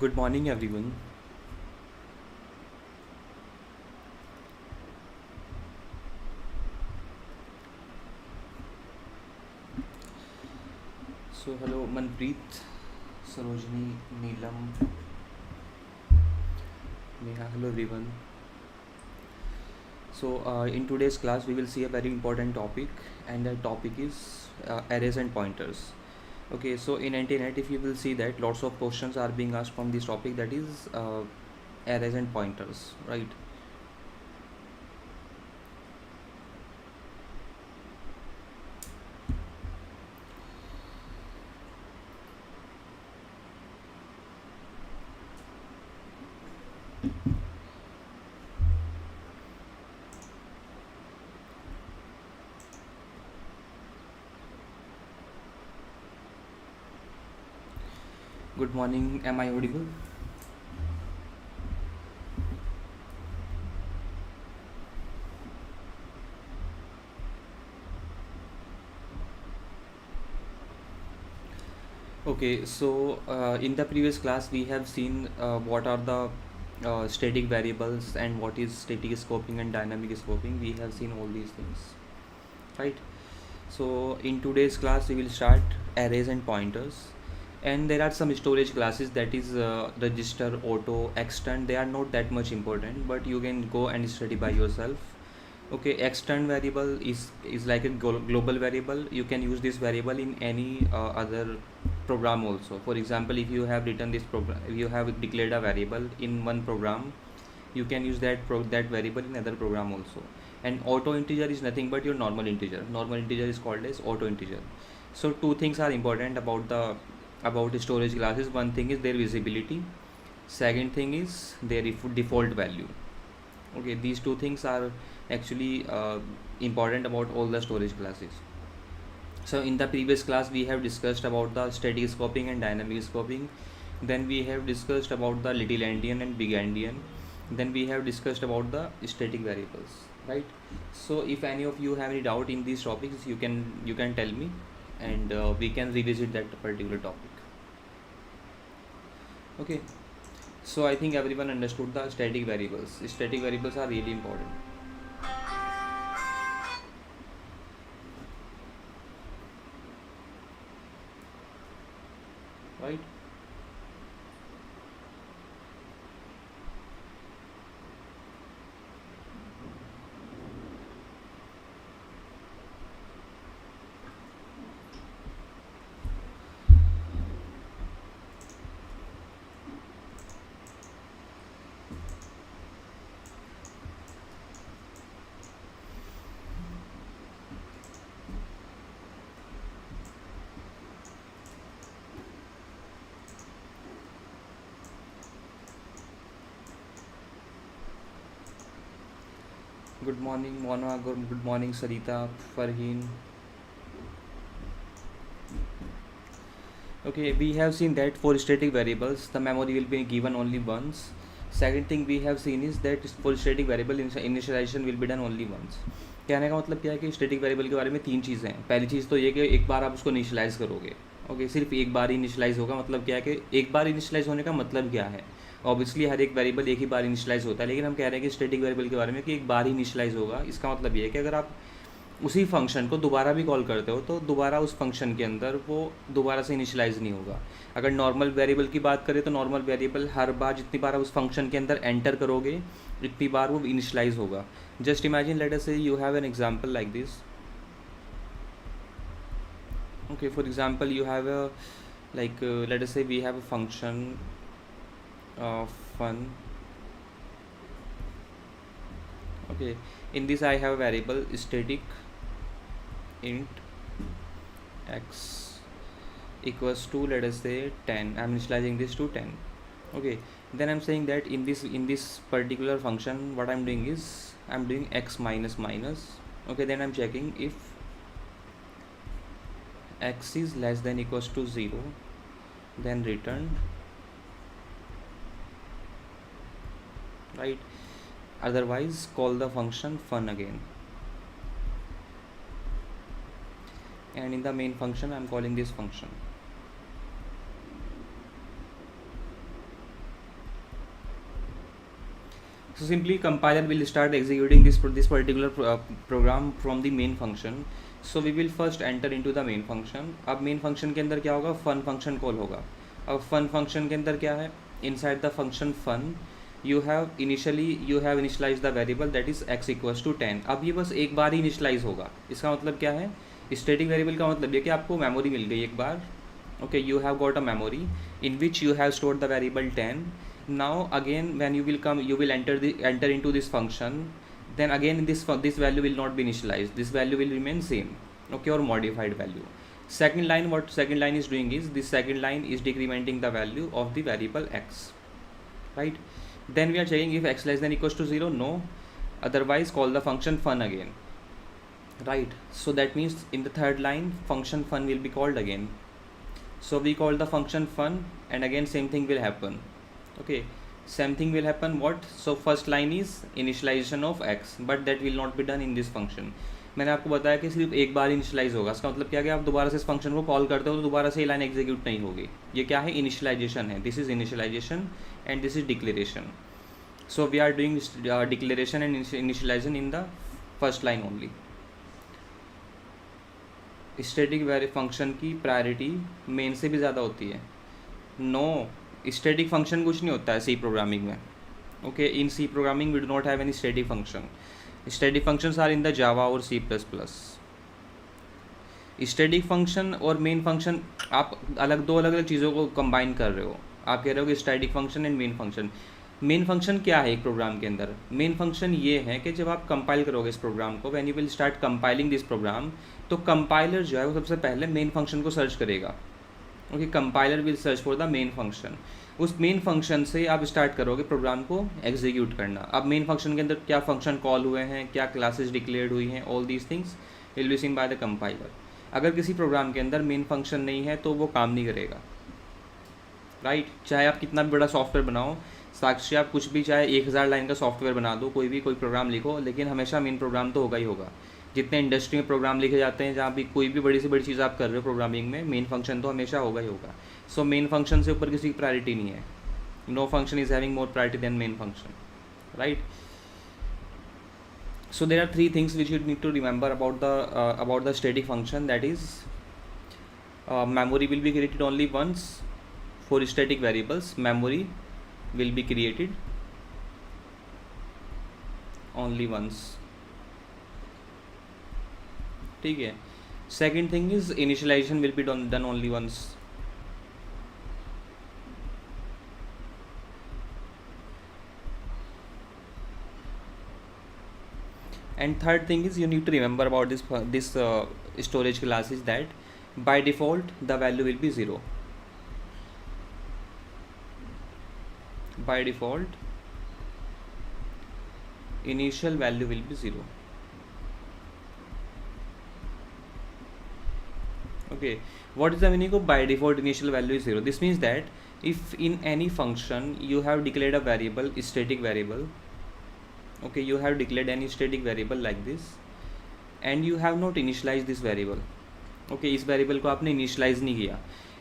Good morning, everyone. So, hello, Manpreet, Sarojini, Neelam, Neha. Hello, everyone. In today's class, we will see a very important topic, and that topic is arrays and pointers. Okay, so in internet, if you will see that lots of questions are being asked from this topic, that is arrays and pointers, right? Good morning. Am I audible? Okay, in the previous class, we have seen what are the static variables and what is static scoping and dynamic scoping. We have seen all these things, right? So, in today's class, we will start arrays and pointers. And there are some storage classes, that is register, auto, extend. They are not that much important, but you can go and study by yourself. Okay, extend variable is like a global variable. You can use this variable in any other program also. For example, if you have written this program, if you have declared a variable in one program, you can use that variable in other program also. And auto integer is nothing but your normal integer. Normal integer is called as auto integer. So two things are important about storage classes. One thing is their visibility. Second thing is their default value. Okay, these two things are actually important about all the storage classes. So in the previous class we have discussed about the static scoping and dynamic scoping. Then we have discussed about the little endian and big endian. Then we have discussed about the static variables, right? So if any of you have any doubt in these topics, you can tell me, and we can revisit that particular topic. Okay, so I think everyone understood the static variables. Static variables are really important, right? Good morning, Mona. Good morning, Sarita, Farheen. Okay, we have seen that for static variables, the memory will be given only once. Second thing we have seen is that for static variable initialization will be done only once. कहने का मतलब क्या है कि static variable के बारे में तीन चीज़ें हैं. पहली चीज़ तो ये कि एक बार आप उसको इनिशियलाइज करोगे. ओके, सिर्फ एक बार ही इनिशियलाइज होगा. मतलब क्या है कि एक बार इनिशियलाइज होने का मतलब क्या है? ऑब्वियसली हर एक वेरिएबल एक ही बार इनिशियलाइज होता है, लेकिन हम कह रहे हैं कि स्टैटिक वेरिएबल के बारे में कि एक बार ही इनिशियलाइज होगा. इसका मतलब ये है कि अगर आप उसी फंक्शन को दोबारा भी कॉल करते हो तो दोबारा उस फंक्शन के अंदर वो दोबारा से इनिशियलाइज नहीं होगा. अगर नॉर्मल वेरिएबल की बात करें तो नॉर्मल वेरिएबल हर बार जितनी बार आप उस फंक्शन के अंदर एंटर करोगे इतनी बार वो इनिशियलाइज होगा. जस्ट इमेजिन, लेट अस से you have an example like this. Okay, for example, you have a let us say we have a function fun. Okay, in this I have a variable static int x equals to, let us say, 10. I'm initializing this to 10. Okay, then I'm saying that in this particular function what I'm doing is I'm doing x minus minus. Okay, then I'm checking if x is less than equals to 0, then return, right? Otherwise call the function fun again, and in the main function I'm calling this function. So simply compiler will start executing this particular program from the main function. So we will first enter into the main function. अब main function के अंदर क्या होगा, fun function call होगा. अब fun function के अंदर क्या है, inside the function fun you have initialized the variable that is x equals to 10. अब ये बस एक बार ही initialize होगा. इसका मतलब क्या है, static variable का मतलब ये कि आपको memory मिल गई एक बार. Okay, you have got a memory in which you have stored the variable 10. Now again when you will enter into this function, then again this value will not be initialized, this value will remain same, okay, or modified value. Second line, what second line is doing is, this second line is decrementing the value of the variable x, right? Then we are checking if x less than equals to 0, no, otherwise call the function fun again, right? So that means in the third line function fun will be called again. So we call the function fun and again same thing will happen. Okay, same thing will happen. What? So first line is initialization of x, but that will not be done in this function. मैंने आपको बताया कि सिर्फ एक बार initialise होगा. इसका मतलब क्या है, आप दोबारा से इस फंक्शन को कॉल करते हो तो दोबारा से ये लाइन एग्जीक्यूट नहीं होगी. ये क्या है, इनिशियलाइजेशन है. This is initialization and this is declaration. So we are doing declaration and initialization in the first line only. Static function की प्रायोरिटी मेन से भी ज़्यादा होती है. नो, स्टैटिक फंक्शन कुछ नहीं होता है सी प्रोग्रामिंग में. Okay, in C programming we do not have any static function. Static functions are in the Java और C plus plus. Static function और मेन फंक्शन आप दो अलग अलग चीज़ों को कंबाइन कर रहे हो. आप कह रहे हो कि static function and main function. Main function क्या है एक प्रोग्राम के अंदर? मेन फंक्शन ये है कि जब आप कंपाइल करोगे इस प्रोग्राम को, when you will start compiling this program, तो कंपाइलर जो है वो सबसे पहले मेन फंक्शन को सर्च करेगा. Okay, compiler will search for the main function. उस मेन फंक्शन से आप स्टार्ट करोगे प्रोग्राम को एग्जीक्यूट करना. अब मेन फंक्शन के अंदर क्या फंक्शन कॉल हुए हैं, क्या क्लासेस डिक्लेयर्ड हुई हैं, all these things will be seen by the compiler. अगर किसी प्रोग्राम के अंदर मेन फंक्शन नहीं है तो वो काम नहीं करेगा, राइट? चाहे आप कितना भी बड़ा सॉफ्टवेयर बनाओ, साक्षी आप कुछ भी, चाहे 1000 लाइन का सॉफ्टवेयर बना दो, कोई प्रोग्राम लिखो, लेकिन हमेशा मेन प्रोग्राम तो होगा ही होगा. जितने इंडस्ट्री में प्रोग्राम लिखे जाते हैं, जहाँ भी कोई भी बड़ी से बड़ी चीज़ आप कर रहे हो प्रोग्रामिंग में, मेन फंक्शन तो हमेशा होगा ही होगा. सो मेन फंक्शन से ऊपर किसी की प्रायोरिटी नहीं है. No function is having more priority than main function, right? So there are three things which you need to remember about the static function. That is, memory will be created only once. For static variables, memory will be created only once. ठीक है. Second thing is initialization will be done only once. And third thing is, you need to remember about this storage class is that by default the value will be 0. By default initial value will be 0. Okay, what is the meaning of by default initial value is 0? This means that if in any function you have declared a variable, static variable, okay, you have declared any static variable like this and you have not initialized this variable. okay, इस variable को आपने initialise नहीं किया,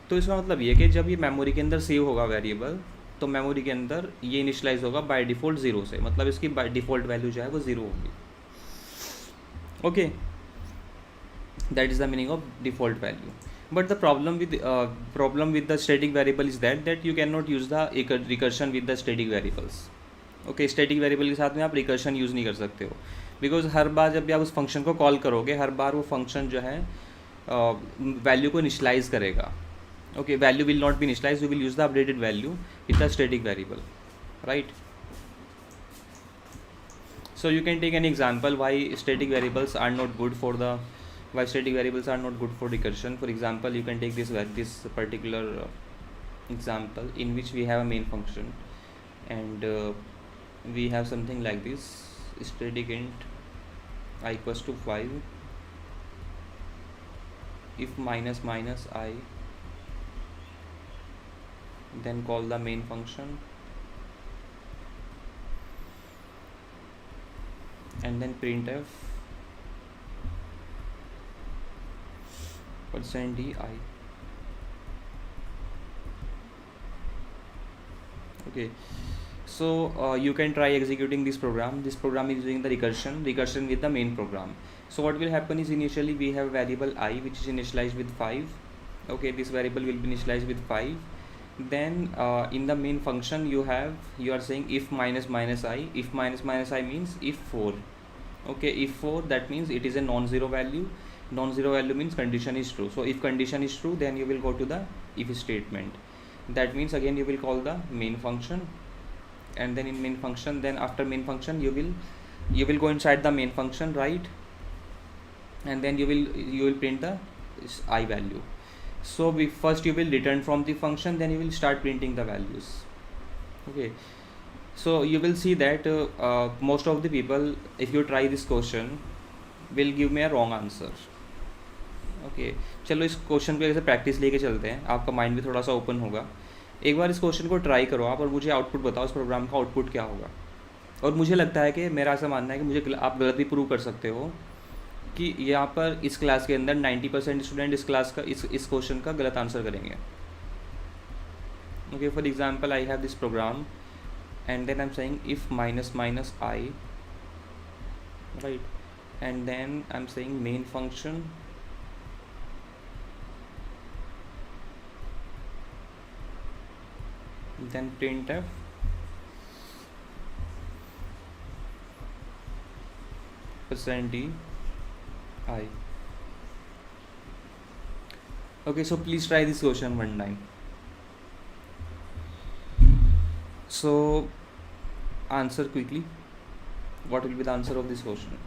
तो इसका मतलब ये कि जब ये मेमोरी के अंदर सेव होगा वेरिएबल, तो मेमोरी के अंदर ये इनिशियलाइज होगा बाय डिफ़ॉल्ट 0 से. मतलब इसकी बाय डिफ़ॉल्ट वैल्यू जो है वो 0 होगी. Okay, that is the meaning of default value. But the problem with the static variable is that you cannot use the recursion with the static variables. okay, static variable के साथ में आप recursion use नहीं कर सकते हो, because हर बार जब भी आप उस फंक्शन को कॉल करोगे, हर बार वो फंक्शन जो है वैल्यू को इनिशियलाइज करेगा. okay, value will not be initialized, you will use the updated value with the static variable, right? So you can take an example why static variables are not good for recursion. For example, you can take this particular example in which we have a main function and we have something like this: static int I equals to 5 if minus minus I, then call the main function and then printf %di. okay, So you can try executing this program. This program is using the recursion with the main program. So what will happen is, initially we have variable I which is initialized with 5. Okay, this variable will be initialized with 5. Then in the main function you are saying if minus minus I. If minus minus I means if 4. Okay, if 4, that means it is a non-zero value. Non-zero value means condition is true. So if condition is true, then you will go to the if statement. That means again you will call the main function, and then in main function, then after main function you will go inside the main function, right? And then you will print the I value. So first you will return from the function, then you will start printing the values. Okay, so you will see that most of the people, if you try this question, will give me a wrong answer. Okay, चलो इस question पे ऐसे practice लेके चलते हैं, आपका mind भी थोड़ा सा ओपन होगा. एक बार इस क्वेश्चन को ट्राई करो आप, और मुझे आउटपुट बताओ इस प्रोग्राम का आउटपुट क्या होगा. और मुझे लगता है कि मेरा ऐसा मानना है कि मुझे आप गलत भी प्रूव कर सकते हो कि यहाँ पर इस क्लास के अंदर 90% स्टूडेंट इस क्लास का इस क्वेश्चन का गलत आंसर करेंगे. Okay, for example I have this program and then I am saying if minus minus i, right, and then I am saying main function, then printf %d I. Okay, so please try this question one time. So answer quickly, what will be the answer of this question?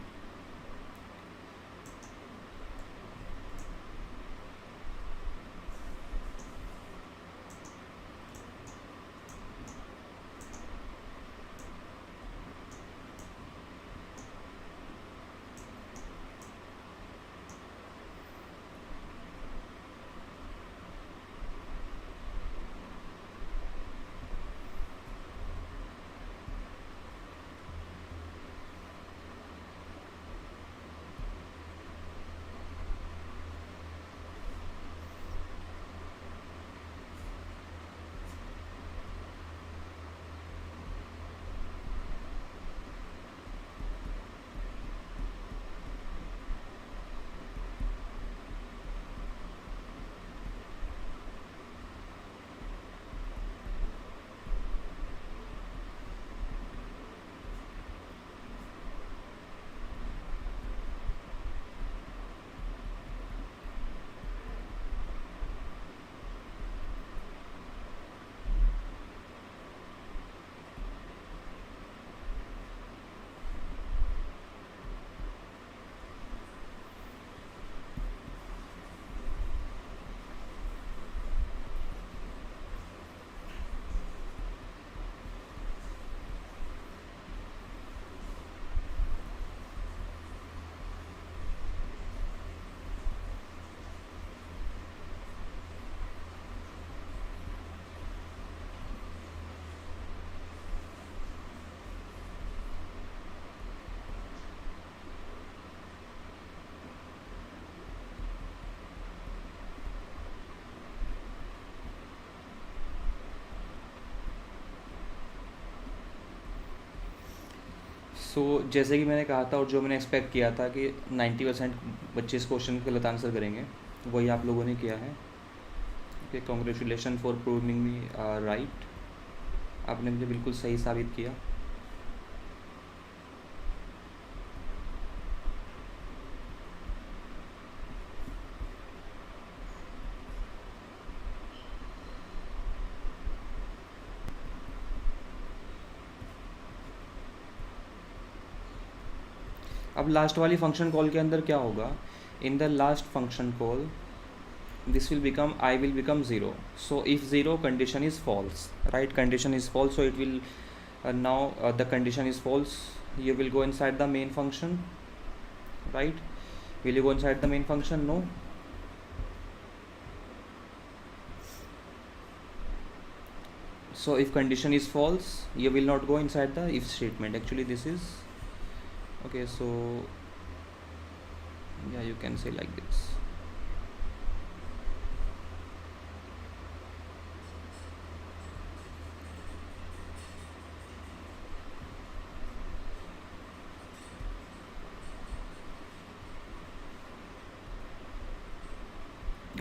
सो जैसे कि मैंने कहा था और जो मैंने expect किया था कि 90% बच्चे इस क्वेश्चन का गलत आंसर करेंगे, वही आप लोगों ने किया है. Okay, congratulation for proving me right. आपने मुझे बिल्कुल सही साबित किया. अब लास्ट वाली फंक्शन कॉल के अंदर क्या होगा? In the last function call this will become I will become 0. So if 0, condition is false, right? Condition is false, so it will now the condition is false. You will go inside the main function, right? Will you go inside the main function? No. So if condition is false, you will not go inside the if statement. Actually this is okay, so yeah, you can say like this.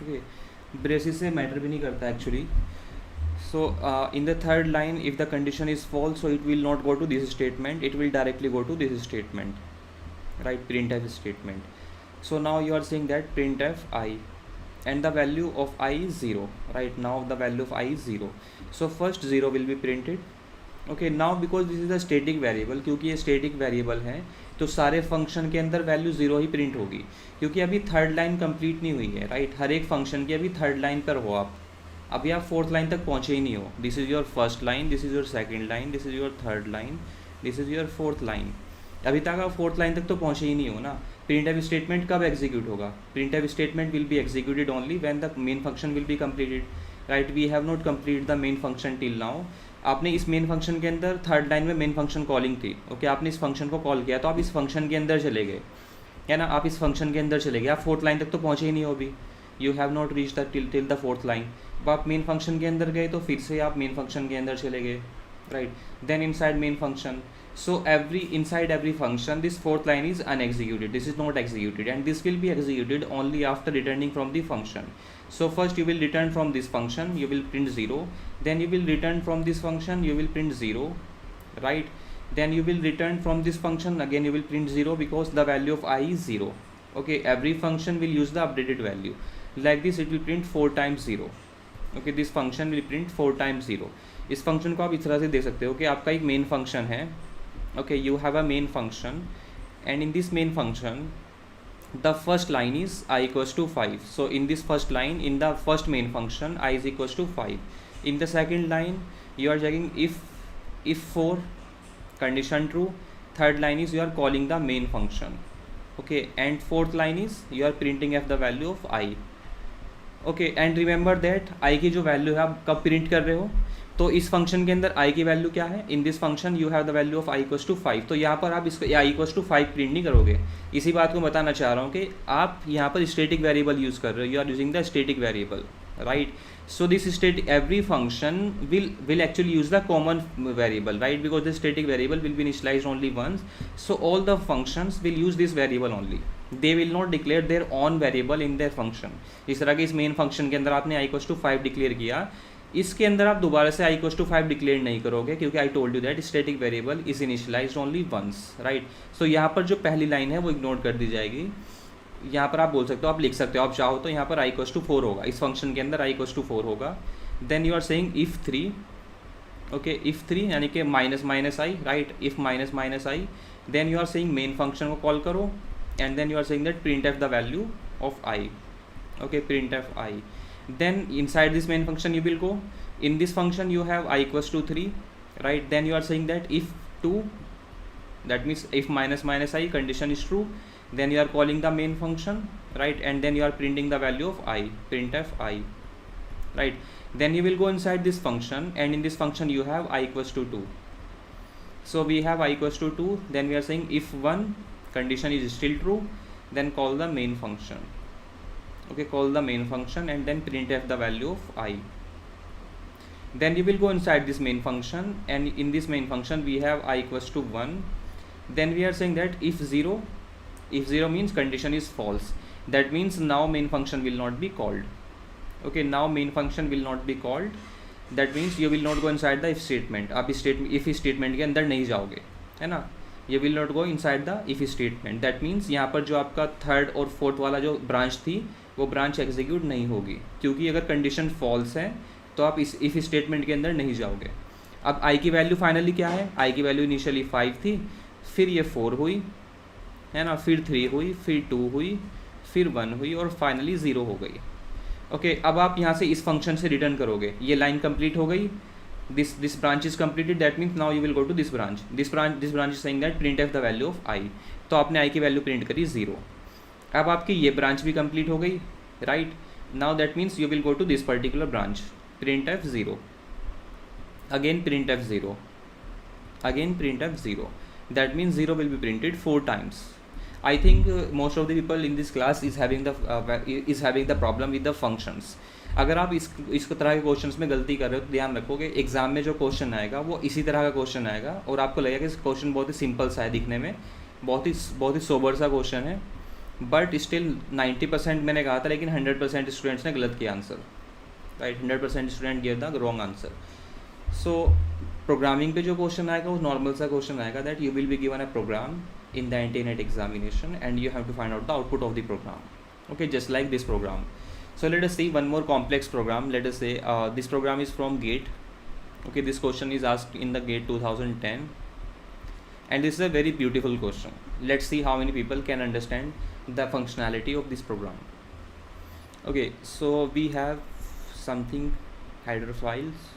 Okay, braces से matter भी नहीं करता actually. So in the third line, if the condition is false, so it will not go to this statement, it will directly go to this statement, right? Printf statement. So now you are saying that printf I, and the value of I is 0, right? Now the value of I is 0. So first 0 will be printed. Okay, now because this is a static variable, क्योंकि ये static variable है तो सारे function के अंदर value 0 ही print होगी, क्योंकि अभी थर्ड लाइन कंप्लीट नहीं हुई है, राइट? हर एक फंक्शन की अभी थर्ड लाइन पर हो आप, अभी आप फोर्थ लाइन तक पहुँचे ही नहीं हो. This is your first line, this is your second line, this is your third line, this is your fourth line. अभी तक आप फोर्थ लाइन तक तो पहुँचे ही नहीं हो ना. प्रिंटफ स्टेटमेंट कब एग्जीक्यूट होगा? Printf statement will be executed only when the main function will be completed, right? We have not complete the main function till now. आपने इस मेन फंक्शन के अंदर थर्ड लाइन में मेन फंक्शन कॉलिंग थी, okay, आपने इस function को call किया तो आप इस फंक्शन के अंदर चले गए, है ना? आप इस फंक्शन के अंदर चले गए, आप फोर्थ लाइन तक तो पहुँचे ही नहीं हो अभी. You have not reach the till the fourth line. अब आप मेन फंक्शन के अंदर गए तो फिर से आप मेन फंक्शन के अंदर चले गए, right? Then inside main function, so inside every function this fourth line is unexecuted, this is not executed, and this will be executed only after returning from the function. So first you will return from this function, you will print 0, then you will return from this function, you will print 0, right? Then you will return from this function, again you will print 0 because the value of I is 0. Okay, every function will use the updated value. Like this it will print 4 times 0. Okay, this function will print 4 times 0. इस function को आप इस तरह से देख सकते हो कि आपका एक मेन फंक्शन है. Okay, you have a main function, and in this main function the first line is I equals to 5. So in this first line, in the first main function, I is equals to 5. In the second line you are checking if for condition true. Third line is you are calling the main function, okay, and fourth line is you are printing f the value of I. Okay, and remember that I की जो value है आप कब print कर रहे हो? तो इस फंक्शन के अंदर आई की वैल्यू क्या है? In this function you have the value of i equals to 5. तो यहाँ पर आप इसको आई इक्वल्स टू 5 प्रिंट नहीं करोगे. इसी बात को बताना चाह रहा हूँ कि आप यहाँ पर स्टैटिक वेरिएबल यूज़ कर रहे हो, you are using the static variable, right? So this static, every function will actually use the common variable, right? Because the static variable will be initialized only once, so all the functions will use this variable only. They will not declare their own variable in their function. इस तरह के इस main function के अंदर आपने i = 5 declare किया, इसके अंदर आप दोबारा से i = 5 डिक्लेयर नहीं करोगे, क्योंकि I told you that static variable is initialised only once, right? So यहाँ पर जो पहली लाइन है वो इग्नोर कर दी जाएगी. यहाँ पर आप बोल सकते हो, आप लिख सकते हो, आप चाहो तो यहाँ पर i = 4 होगा, इस फंक्शन के अंदर i = 4 होगा. Then you are saying if 3, okay, if 3 यानी कि minus i, right? If minus i, then you are saying main function को कॉल करो, and then you are saying that printf the value of i, okay, printf i. Then inside this main function you will go, in this function you have I = 3, right? Then you are saying that if 2, that means if minus I condition is true, then you are calling the main function, right? And then you are printing the value of I, printf I, right? Then you will go inside this function, and in this function you have I = 2. So we have I = 2, then we are saying if 1 condition is still true, then call the main function. Okay, call the main function and then printf the value of I. Then you will go inside this main function, and in this main function we have I = 1. Then we are saying that if 0 means condition is false, that means now main function will not be called. Okay, now main function will not be called, that means you will not go inside the if statement. आप if statement के अंदर नहीं जाओगे, है ना? You will not go inside the if statement. That means यहाँ पर जो आपका थर्ड और फोर्थ वाला जो ब्रांच थी वो ब्रांच एग्जीक्यूट नहीं होगी, क्योंकि अगर कंडीशन फॉल्स है तो आप इस इफ़ स्टेटमेंट के अंदर नहीं जाओगे. अब आई की वैल्यू फाइनली क्या है? आई की वैल्यू इनिशियली 5 थी, फिर ये 4 हुई, है ना? फिर 3 हुई, फिर 2 हुई, फिर 1 हुई, और फाइनली 0 हो गई. ओके, अब आप यहाँ से इस फंक्शन से रिटर्न करोगे, ये लाइन कंप्लीट हो गई, this branch is completed, that means now you will go to this branch is saying that printf the value of I. तो आपने i की वैल्यू प्रिंट करी 0. अब आपकी ये ब्रांच भी कंप्लीट हो गई, right? Now that means you will go to this particular branch, printf 0, again printf 0, again printf 0. That means 0 will be printed 4 times. I think most of the people in this class is having the problem with the functions. अगर आप इस तरह के questions में गलती कर रहे हो तो ध्यान रखोगे एग्जाम में जो क्वेश्चन आएगा वो इसी तरह का क्वेश्चन आएगा, और आपको लगेगा कि क्वेश्चन बहुत ही सिंपल सा है दिखने में, बहुत ही सोबर सा क्वेश्चन है, बट स्टिल 90% मैंने कहा था, लेकिन 100% स्टूडेंट्स ने गलत किया answer, right. 100% student give the wrong answer. So programming पे जो क्वेश्चन आएगा वो नॉर्मल सा क्वेश्चन आएगा, that you will be given a program in the internet examination and you have to find out the output of the program. Okay, just like this program. So let us see one more complex program. Let us say this program is from GATE. Okay, this question is asked in the GATE 2010 and this is a very beautiful question. Let's see how many people can understand the functionality of this program. Okay, so we have something, header files,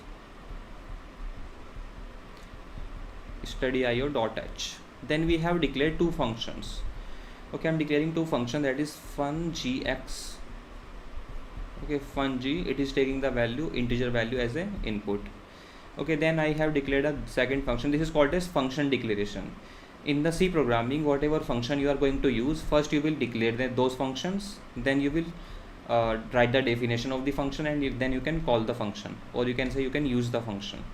studyio.h. Then we have declared two functions. Okay, I'm declaring two functions, that is fungx. Okay, fung, it is taking the value, integer value as an input. Okay, then I have declared a second function. This is called as function declaration. In the C programming, whatever function you are going to use, first you will declare those functions, then you will write the definition of the function, and then you can call the function, or you can say you can use the function.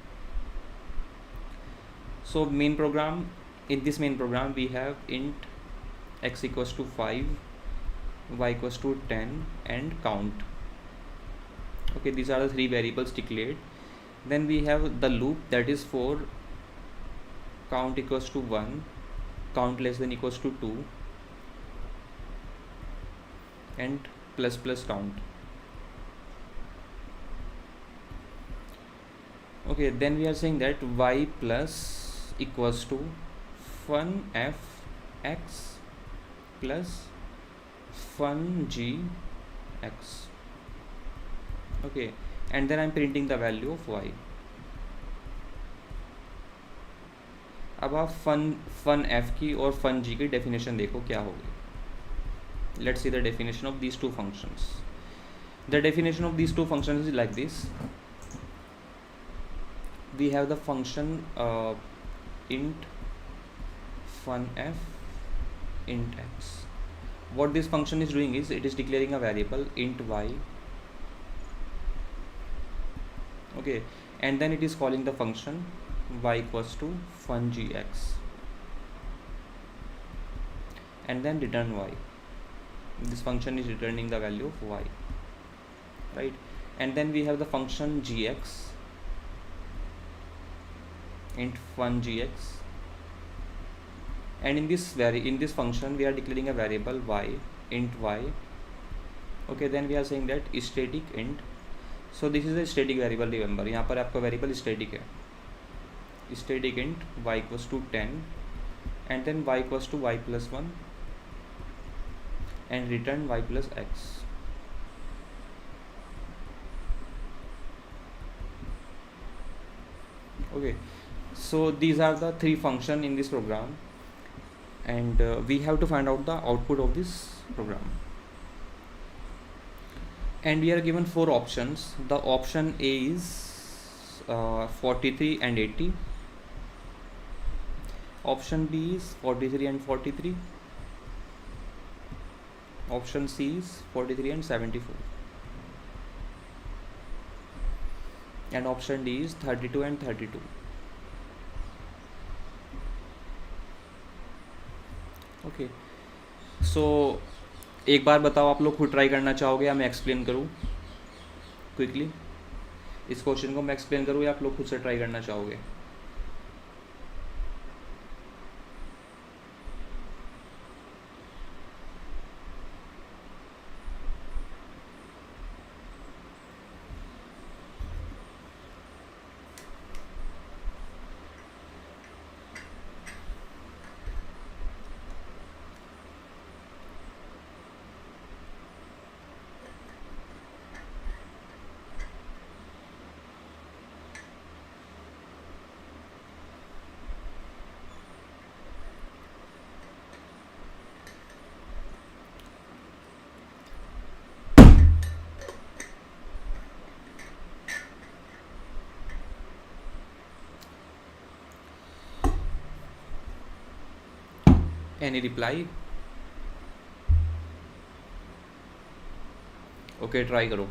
So main program, in this main program we have int x equals to 5, y equals to 10 and count. Okay, these are the three variables declared. Then we have the loop, that is for count equals to 1, count less than equals to 2 and plus plus count. Okay, then we are saying that y plus equals to fun f x plus fun g x. Okay, and then I'm printing the value of y. अब आप fun F की और fun जी की definition देखो क्या होगी. Let's see the definition of these two functions. The definition of these two functions is like this. We have the function int funf int x. What this function is doing is it is declaring a variable int y. Okay, and then it is calling the function y equals to fun gx and then return y. This function is returning the value of y, right? And then we have the function gx int fun gx, and in this function we are declaring a variable y int y. Okay, then we are saying that static int. So this is a static variable, remember यहाँ पर आपका variable static है. Static int y equals to 10 and then y equals to y plus 1 and return y plus x. Okay, so these are the three functions in this program, and we have to find out the output of this program. And we are given four options. The option A is 43 and 80. Option B is 43 and 43. Option C is 43 and 74. And option D is 32 and 32. Okay, सो एक बार बताओ, आप लोग खुद try करना चाहोगे या मैं explain करूँ क्विकली? इस क्वेश्चन को मैं एक्सप्लेन करूँ या आप लोग खुद से ट्राई करना चाहोगे? Any reply? ओके, ट्राई करो.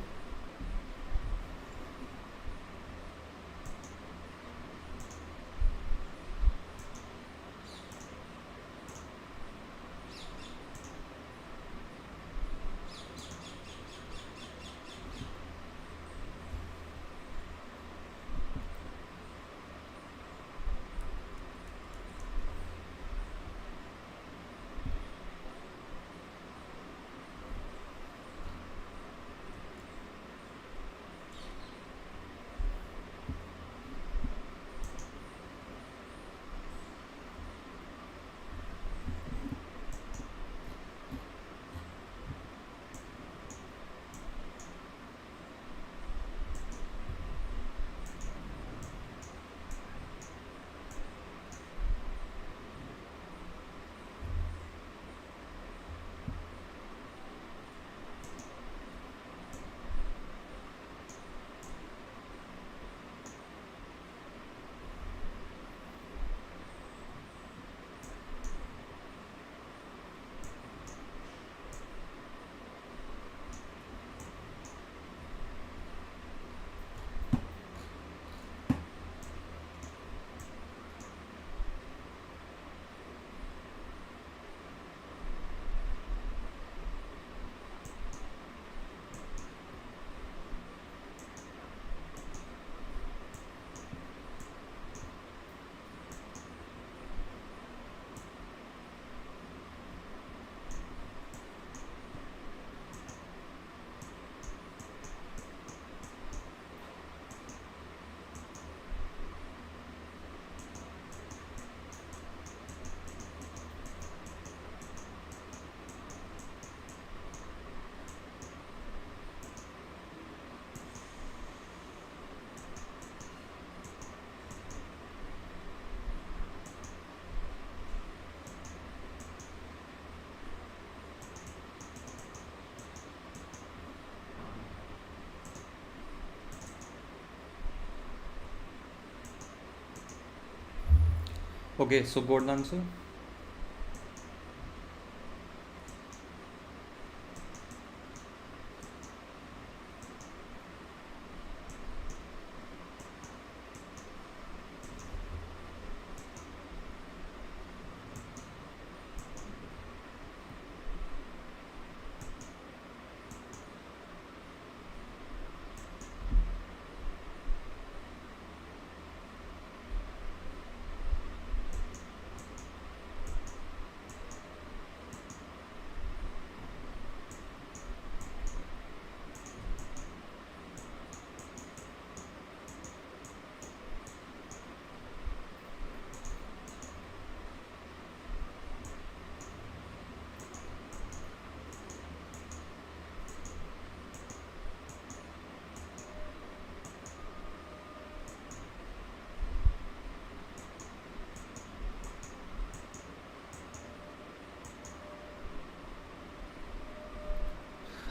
Okay, so got the answer.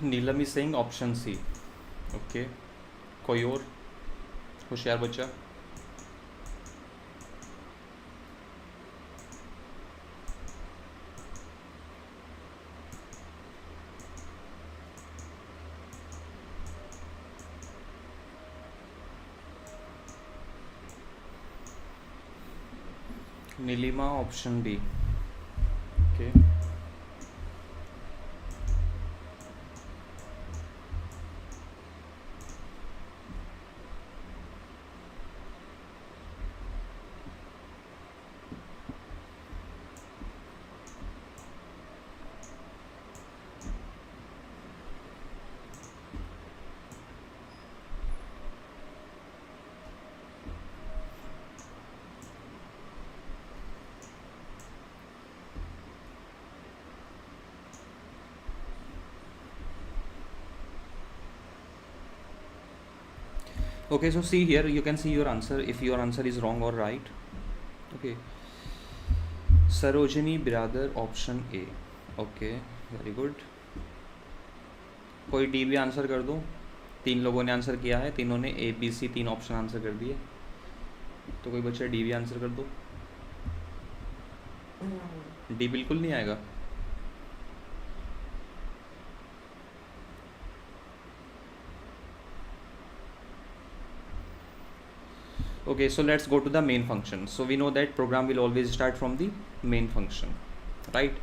Neelam is saying option C. Okay, कोई और होशियार बच्चा? Neelima option D. Okay, okay, so see here, you can see your answer if your answer is wrong or right. Okay, Sarojini Biradar option A. Okay, very good. कोई D भी answer कर दो. तीन लोगों ने आंसर किया है, तीनों ने ए बी सी तीन ऑप्शन आंसर कर दिए. तो कोई बच्चा डी भी आंसर कर दो. डी बिल्कुल नहीं आएगा. Okay, so let's go to the main function. So we know that program will always start from the main function, right?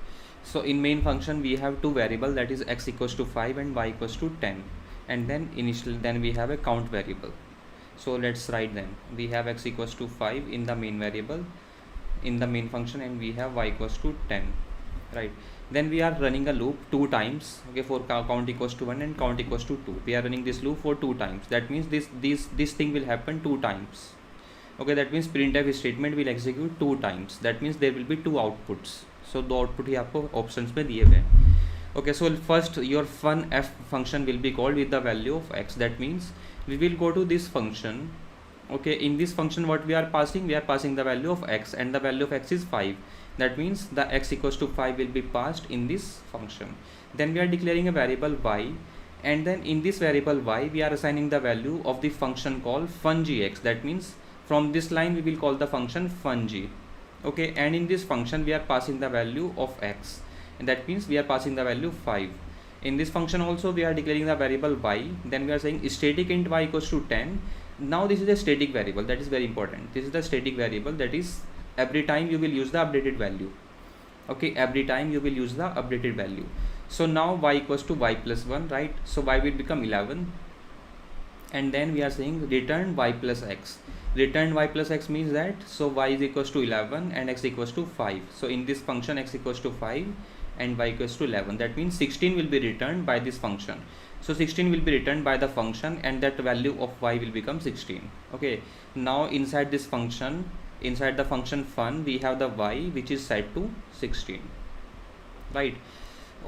So in main function we have two variable, that is x equals to 5 and y equals to 10, and then we have a count variable. So let's write them. We have x equals to 5 in the main variable in the main function, and we have y equals to 10, right? Then we are running a loop two times, okay, for count equals to 1 and count equals to 2. We are running this loop for two times. That means this thing will happen two times. Okay, that means printf statement will execute two times. That means there will be two outputs. So दो output ही आपको options में दिए हुए हैं. Okay, so first your funf function will be called with the value of x. That means we will go to this function. Okay, in this function what we are passing the value of x, and the value of x is 5. That means the x equals to 5 will be passed in this function. Then we are declaring a variable y, and then in this variable y we are assigning the value of the function called fungx. That means from this line we will call the function fungy. Okay, and in this function we are passing the value of x, and that means we are passing the value 5. In this function also we are declaring the variable y. Then we are saying static int y equals to 10. Now this is a static variable, that is very important. This is the static variable, that is every time you will use the updated value. Okay, every time you will use the updated value. So now y equals to y plus 1, right? So y will become 11, and then we are saying return y plus x. Return y plus x means that, so y is equals to 11 and x equals to 5. So in this function x equals to 5 and y equals to 11. That means 16 will be returned by this function. So 16 will be returned by the function, and that value of y will become 16. Okay, now inside this function, inside the function fun, we have the y which is set to 16, right?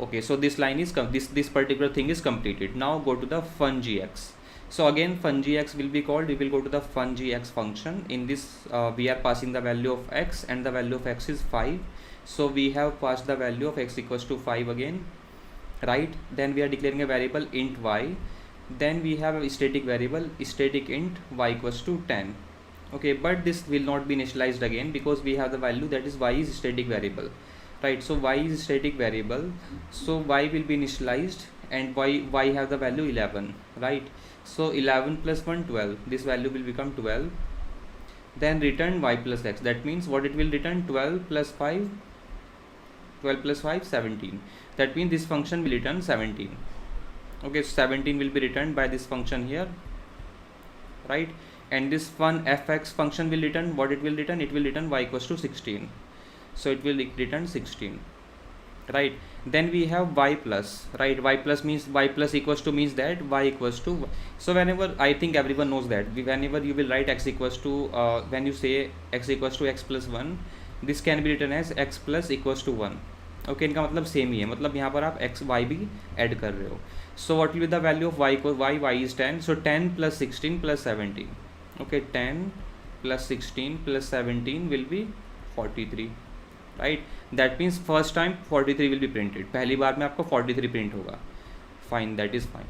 Okay, so this line is this particular thing is completed. Now go to the fungx. So again fungx will be called. We will go to the fungx function. In this we are passing the value of x, and the value of x is 5. So we have passed the value of x equals to 5 again, right? Then we are declaring a variable int y. Then we have a static variable static int y equals to 10. Okay, but this will not be initialized again because we have the value that is y is static variable, right? So y is static variable, so y will be initialized, and y have the value 11, right? So 11 plus 1 12, this value will become 12. Then return y plus x, that means what it will return, 12 plus 5, 12 plus 5 17. That means this function will return 17. Okay, so 17 will be returned by this function here, right? And this fun fx function will return, what it will return, it will return y equals to 16. So it will return 16, right? Then we have y plus, right? Y plus means y plus equals to means that y equals to, so whenever, I think everyone knows that whenever you will write x equals to when you say x equals to x plus 1, this can be written as x plus equals to 1. Okay, इनका मतलब same ही है, मतलब यहाँ पर आप x Y भी add कर रहे हो. So what will be the value of Y को, Y is 10, so 10 plus 16 plus 17. Okay, 10 plus 16 plus 17 will be 43, right? That means first time 43 will be printed, पहली बार में आपको 43 प्रिंट होगा. Fine, that is fine.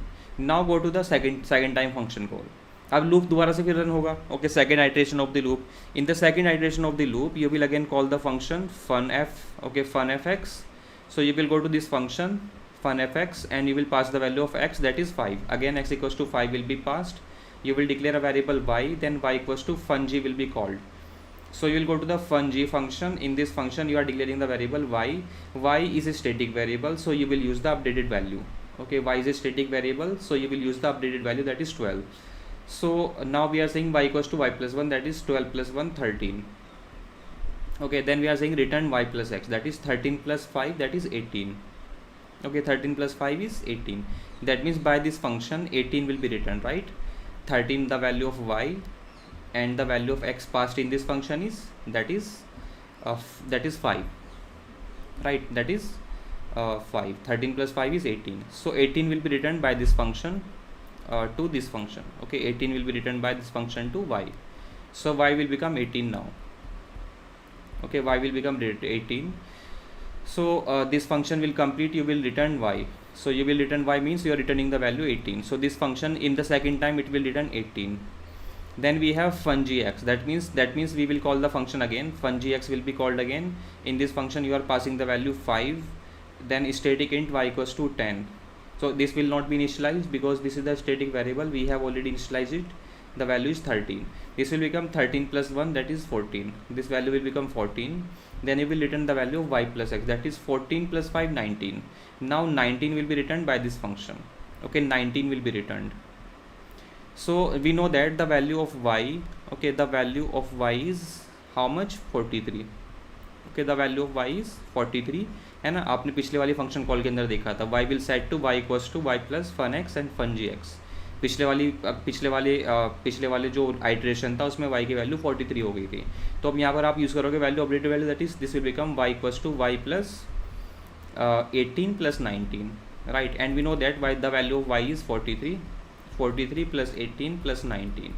Now go to the second time function call. अब loop दोबारा से फिर run होगा. Okay, second iteration of the loop. In the second iteration of the loop you will again call the function fun f. Okay, fun f x. So you will go to this function funfx and you will pass the value of x, that is 5. Again x equals to 5 will be passed. You will declare a variable y, then y equals to fun_g will be called. So you will go to the fun_g function. In this function you are declaring the variable y. Y is a static variable, so you will use the updated value. Okay, y is a static variable, so you will use the updated value, that is 12. So now we are saying y equals to y plus 1, that is 12 plus 1 13. Okay, then we are saying return y plus x, that is 13 plus 5, that is 18. Okay, 13 plus 5 is 18. That means by this function 18 will be returned, right? 13 the value of y, and the value of x passed in this function is that is 5, right? That is 5. 13 plus 5 is 18. So 18 will be returned by this function to this function. Okay, 18 will be returned by this function to y. So y will become 18 now. Okay, y will become 18. So this function will complete, you will return y. So you will return y means you are returning the value 18. So this function in the second time it will return 18. Then we have fun_gx. That means we will call the function again. Fun_gx will be called again. In this function you are passing the value 5, then static int y equals to 10. So this will not be initialized because this is the static variable, we have already initialized it. The value is 13. This will become 13 plus 1, that is 14. This value will become 14. Then you will return the value of y plus x, that is 14 plus 5 19. Now 19 will be returned by this function. Okay, 19 will be returned. So we know that the value of y, okay, the value of y is how much, 43. Okay, the value of y is 43 है ना. आपने पिछले वाली function call के अंदर देखा था, y will set to y equals to y plus fun x and fun_gx. पिछले वाले जो आइट्रेशन था उसमें y की वैल्यू 43 हो गई थी. तो अब यहाँ पर आप यूज़ करोगे value, updated value, that is this will become y equals to y plus 18 plus 19, right? And we know that the value of y is 43. 43 plus 18 plus 19.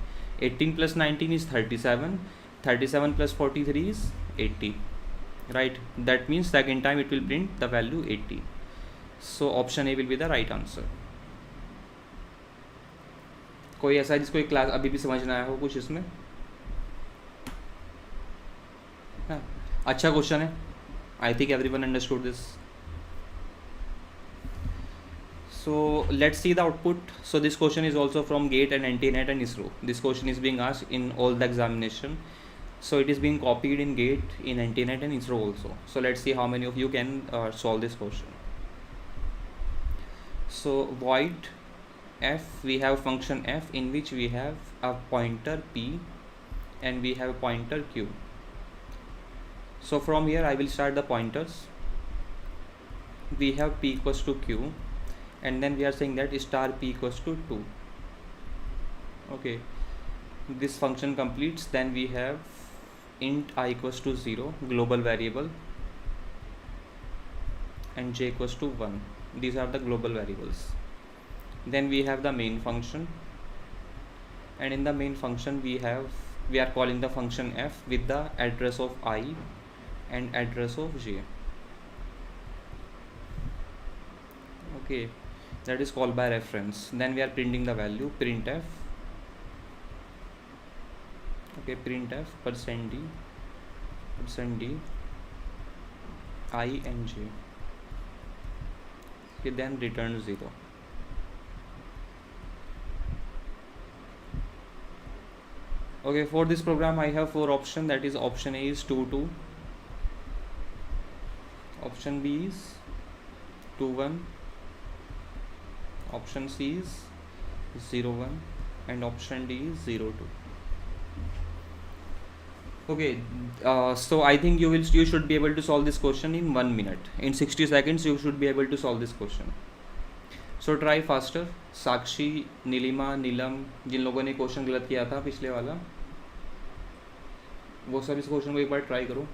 18 plus 19 is 37. 37 plus 43 is 80, right? That means second time it will print the value 80. So option A will be the right answer. कोई ऐसा है जिसको एक class अभी भी समझ ना आया हो कुछ इसमें? हाँ, अच्छा क्वेश्चन है. I think everyone understood this. So let's see the output. So this question is also from GATE and NTNet and ISRO. This question is being asked in all the examination. So it is being copied in GATE, in NTNet and ISRO also. So let's see how many of you can solve this question. So void f, we have function f in which we have a pointer p and we have a pointer q. So from here I will start the pointers. We have p equals to q, and then we are saying that star p equals to 2. Okay, this function completes. Then we have int I equals to 0, global variable, and j equals to 1. These are the global variables. Then we have the main function, and in the main function we are calling the function f with the address of I and address of j. Okay, that is called by reference. Then we are printing the value printf. Okay, printf %d I and j. Okay, then return 0. Okay, for this program I have 4 options, that is option A is 2 2, option B is 2 1, option C is 0 1, and option D is 0 2. Okay, so I think you should be able to solve this question in 1 minute. In 60 seconds you should be able to solve this question. So try faster. साक्षी, नीलिमा, नीलम, जिन लोगों ने question गलत किया था पिछले वाला, वो सब इस क्वेश्चन को एक बार ट्राई करो.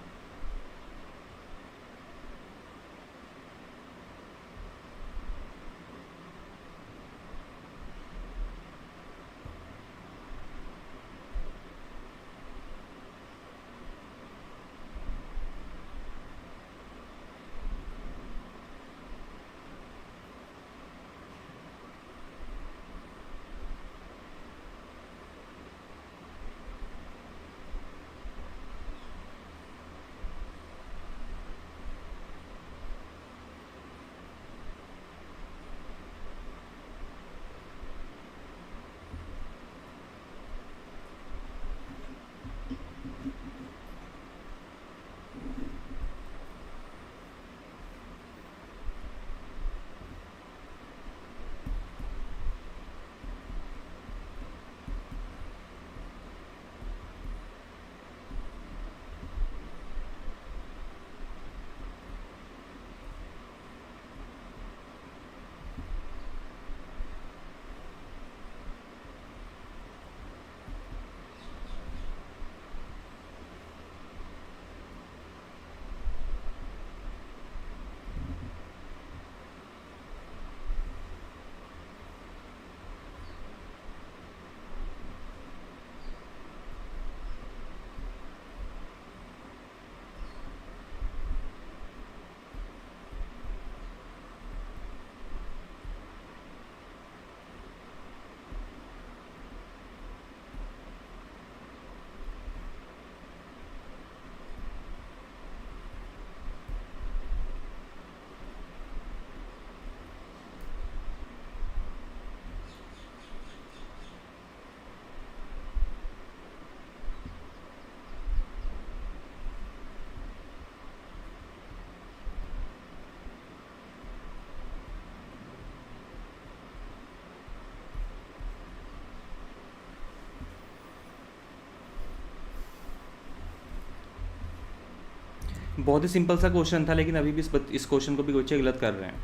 बहुत ही सिंपल सा क्वेश्चन था, लेकिन अभी भी इस क्वेश्चन को भी बच्चे गलत कर रहे हैं.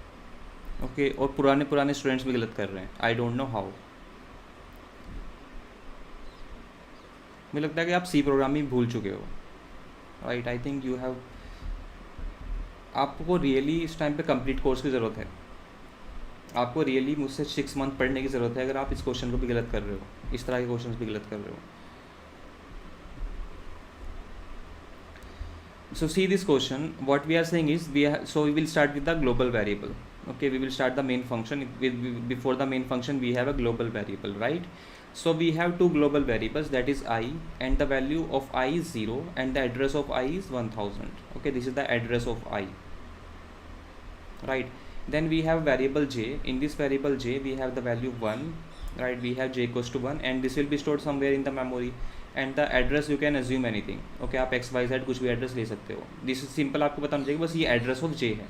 ओके, और पुराने स्टूडेंट्स भी गलत कर रहे हैं. I don't know how. मुझे लगता है कि आप सी प्रोग्रामिंग भूल चुके हो. Right, I think you have, आपको रियली इस टाइम पे कंप्लीट कोर्स की ज़रूरत है. आपको रियली मुझसे 6 मंथ पढ़ने की ज़रूरत है अगर आप इस क्वेश्चन को भी गलत कर रहे हो, इस तरह के क्वेश्चन भी गलत कर रहे हो. So see this question, what we are saying is so we will start with the global variable. Okay, we will start the main function. Before the main function we have a global variable, right? So we have two global variables, that is I, and the value of I is 0 and the address of I is 1000. Okay, this is the address of I, right? Then we have variable j. In this variable j we have the value 1, right? We have j equals to 1 and this will be stored somewhere in the memory. And the address you can assume anything. Okay, आप XYZ कुछ भी address ले सकते हो. This is simple, आपको बताना चाहिए बस ये एड्रेस ऑफ जे है.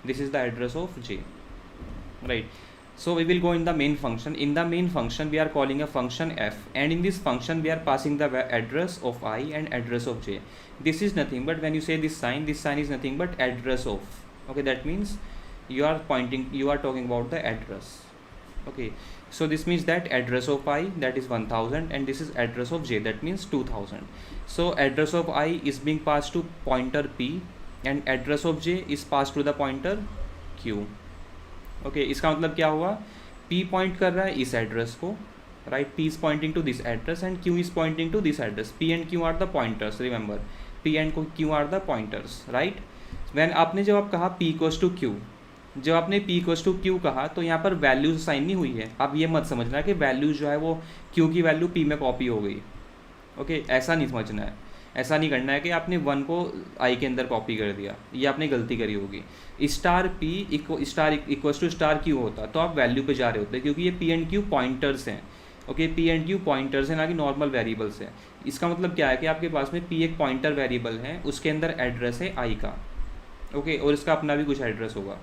This is the address of J, right? So we will go in the main function. In the main function we are calling a function f, and in this function we are passing the address of I and address of j. This is nothing but, when you say this sign is nothing but address of. Okay, that means you are talking about the address. Okay, so this means that address of I, that is 1000, and this is address of j, that means 2000. So address of I is being passed to pointer p and address of j is passed to the pointer q. Okay, इसका मतलब क्या हुआ? P point कर रहा है इस address को, right? P is pointing to this address and Q is pointing to this address. P and Q are the pointers, remember. P and Q are the pointers, right? When आपने जब आप कहा P equals to Q, जब आपने P equals to Q कहा तो यहाँ पर वैल्यूज साइन नहीं हुई है. आप ये मत समझना कि वैल्यूज जो है वो Q की वैल्यू P में कॉपी हो गई. ओके, ऐसा नहीं समझना है, ऐसा नहीं करना है कि आपने 1 को आई के अंदर कॉपी कर दिया, ये आपने गलती करी होगी। Star P equals to star Q होता तो आप वैल्यू पे जा रहे होते, क्योंकि ये पी एंड क्यू पॉइंटर्स हैं। Okay, P and Q pointers हैं, ना कि नॉर्मल वेरिएबल्स हैं। इसका मतलब क्या है कि आपके पास में पी एक पॉइंटर वेरिएबल है, उसके अंदर एड्रेस है आई का। ओके, और इसका अपना भी कुछ एड्रेस होगा।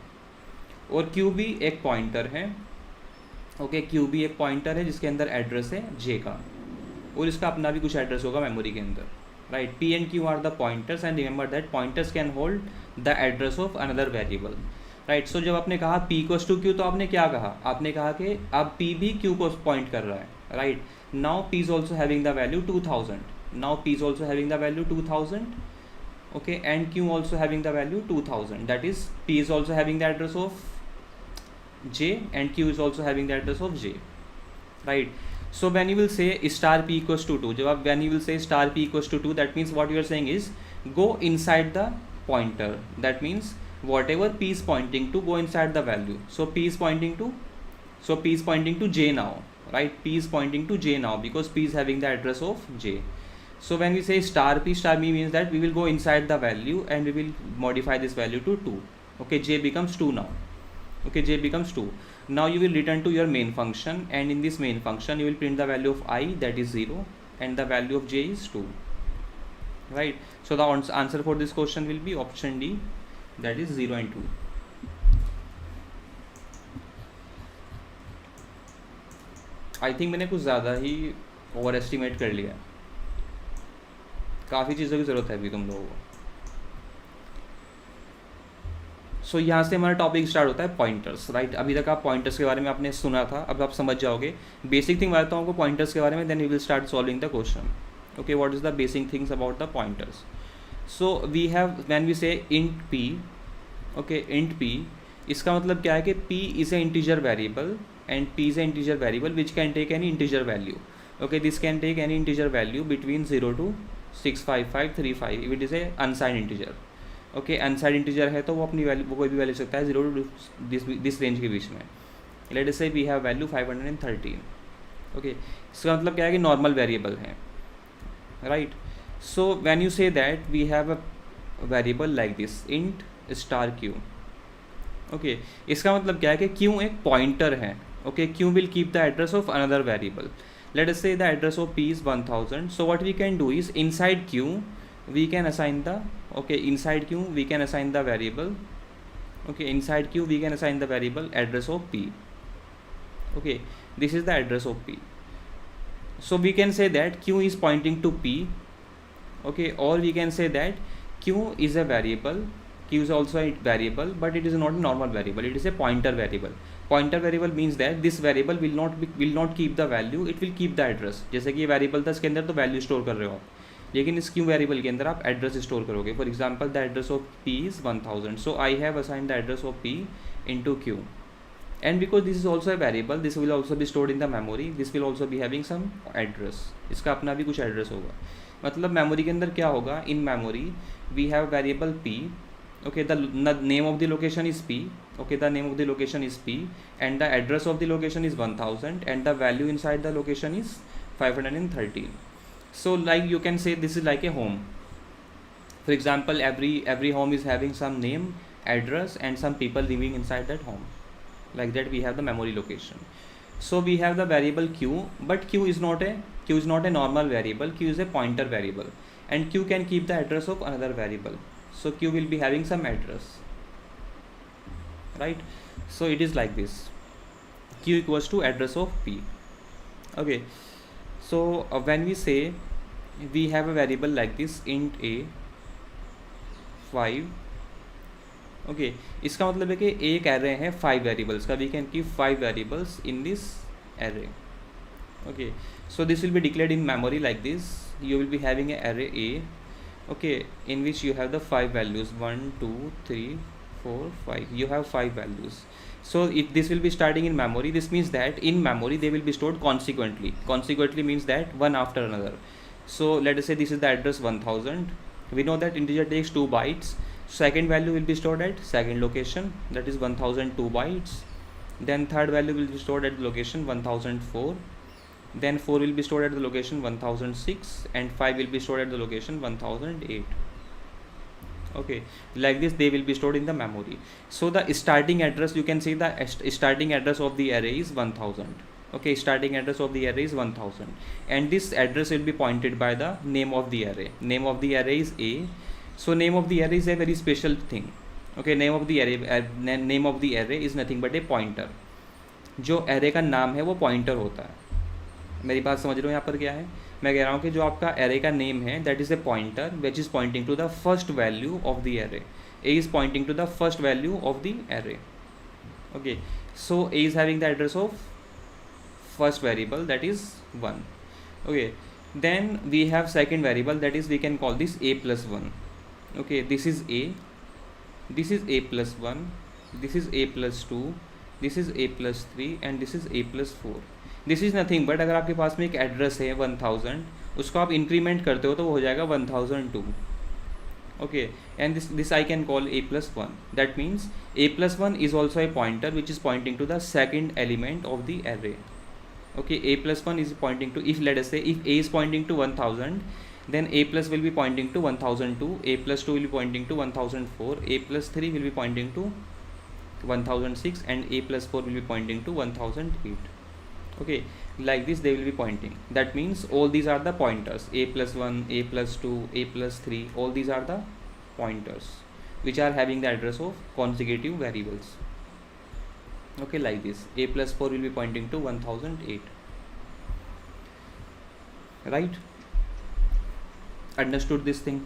और क्यू भी एक पॉइंटर है। ओके, क्यू भी एक पॉइंटर है जिसके अंदर एड्रेस है जे का, और इसका अपना भी कुछ एड्रेस होगा मेमोरी के अंदर, right. P and Q are the pointers and remember that pointers can hold the address of another variable, right. So जब आपने कहा पी इक्वल्स टू क्यू, तो आपने क्या कहा, आपने कहा कि अब पी भी क्यू को पॉइंट कर रहा है, right. Now P is also having the value 2000, now P is also having the value 2000, okay, and q also having the value 2000, that is p is also having the address of j and q is also having the address of j, right. So when you will say star p equals to 2, जब आप when you will say star p equals to 2, that means what you are saying is go inside the pointer, that means whatever p is pointing to, go inside the value. So p is pointing to j now, right. P is pointing to j now because p is having the address of j. So when we say star p means that we will go inside the value and we will modify this value to 2. Okay, j becomes 2 now. Okay, j becomes 2. Now you will return to your main function, and in this main function you will print the value of I, that is 0, and the value of j is 2. Right. So the answer for this question will be option D, that is 0 and 2. I think मैंने कुछ ज़्यादा ही over estimate कर लिया, काफ़ी चीज़ों की ज़रूरत है अभी तुम लोगों को। सो यहाँ से हमारा टॉपिक स्टार्ट होता है पॉइंटर्स, राइट। अभी तक आप पॉइंटर्स के बारे में आपने सुना था, अब आप समझ जाओगे। बेसिक थिंग बताता हूँ आपको पॉइंटर्स के बारे में, then you will start solving the question. Okay, what is the basic things about the pointers. So we have when we say int P, okay, int P, इसका मतलब क्या है कि P is a integer variable and P is a integer variable which can take any integer value. Okay, this can take any integer value between 0 to 65535 if it is a unsigned integer. Okay, unsigned integer है तो वो अपनी value, वो कोई भी value सकता है 0 to this range के बीच में। लेट अस से वी हैव वैल्यू 513। ओके, इसका मतलब क्या है कि नॉर्मल वेरिएबल है, right. So when you say that we have a variable like this int star Q. Okay, इसका मतलब क्या है कि क्यू एक पॉइंटर है। Okay, Q will keep the address of another variable. Let us say the address of p is 1000. So what we can do is inside q we can assign the, okay, inside q we can assign the variable, okay, inside q we can assign the variable address of p. Okay, this is the address of p. So we can say that q is pointing to p, okay, or we can say that q is a variable, q is also a variable, but it is not a normal variable, it is a pointer variable. Pointer variable means that this variable will not keep the value, it will keep the address. जैसे कि ये variable था, इसके अंदर तो value store कर रहे हो आप, लेकिन इस क्यू वेरिएबल के अंदर आप एड्रेस स्टोर करोगे। For example the address of P is 1000, so I have assigned the address of P into Q, and because this is also a variable, this will also be stored in the memory, this will also be having some address, इसका अपना भी कुछ address होगा। मतलब memory के अंदर क्या होगा, in memory we have variable P, okay, the name of the location is p, okay, the name of the location is p, and the address of the location is 1000, and the value inside the location is 513. So like you can say this is like a home. For example, every home is having some name, address, and some people living inside that home. Like that we have the memory location. So we have the variable q, but q is not a normal variable, q is a pointer variable, and q can keep the address of another variable. So q will be having some address, right. So it is like this, q equals to address of p. Okay, so when we say we have a variable like this int a 5, okay, इसका मतलब है कि एक array है 5 variables का, we can keep 5 variables in this array. Okay, so this will be declared in memory like this. You will be having a array a, okay, in which you have the 5 values 1 2 3 4 5, you have 5 values. So this will be starting in memory. This means that in memory they will be stored consequently means that one after another. So let us say this is the address 1000. We know that integer takes 2 bytes. Second value will be stored at second location, that is 1002 bytes. Then third value will be stored at location 1004. then 4 will be stored at the location 1006 and 5 will be stored at the location 1008. Okay, like this they will be stored in the memory. So the starting address, you can see the starting address of the array is 1000. Okay, starting address of the array is 1000, and this address will be pointed by the name of the array. Name of the array is A. So name of the array is a very special thing. Okay, name of the array is nothing but a pointer. जो array का नाम है वो pointer होता है. मेरी बात समझ रहे हो यहाँ पर क्या है? मैं कह रहा हूँ कि जो आपका array का नेम है that is a pointer which is pointing to the first value of the array. A is pointing to the first value of the array. Okay, so A is having the address of first variable, that is 1. Okay, then we have second variable, that is we can call this A plus 1. Okay, this is A, this is A plus 1, this is A plus 2, this is A plus 3 and this is A plus 4. This is nothing but अगर आपके पास में एक address है 1000, उसको आप increment करते हो तो वो हो जाएगा 1002. Okay, and this I can call A plus 1. That means A plus 1 is also a pointer which is pointing to the second element of the array. Okay, A plus 1 is pointing to, if let us say if A is pointing to 1000, then A plus will be pointing to 1002, A plus 2 will be pointing to 1004, A plus 3 will be pointing to 1006 and A plus 4 will be pointing to 1008. Okay, like this they will be pointing. That means all these are the pointers. A plus 1, A plus 2, A plus 3, all these are the pointers which are having the address of consecutive variables. Okay, like this A plus 4 will be pointing to 1008. Right? Understood this thing?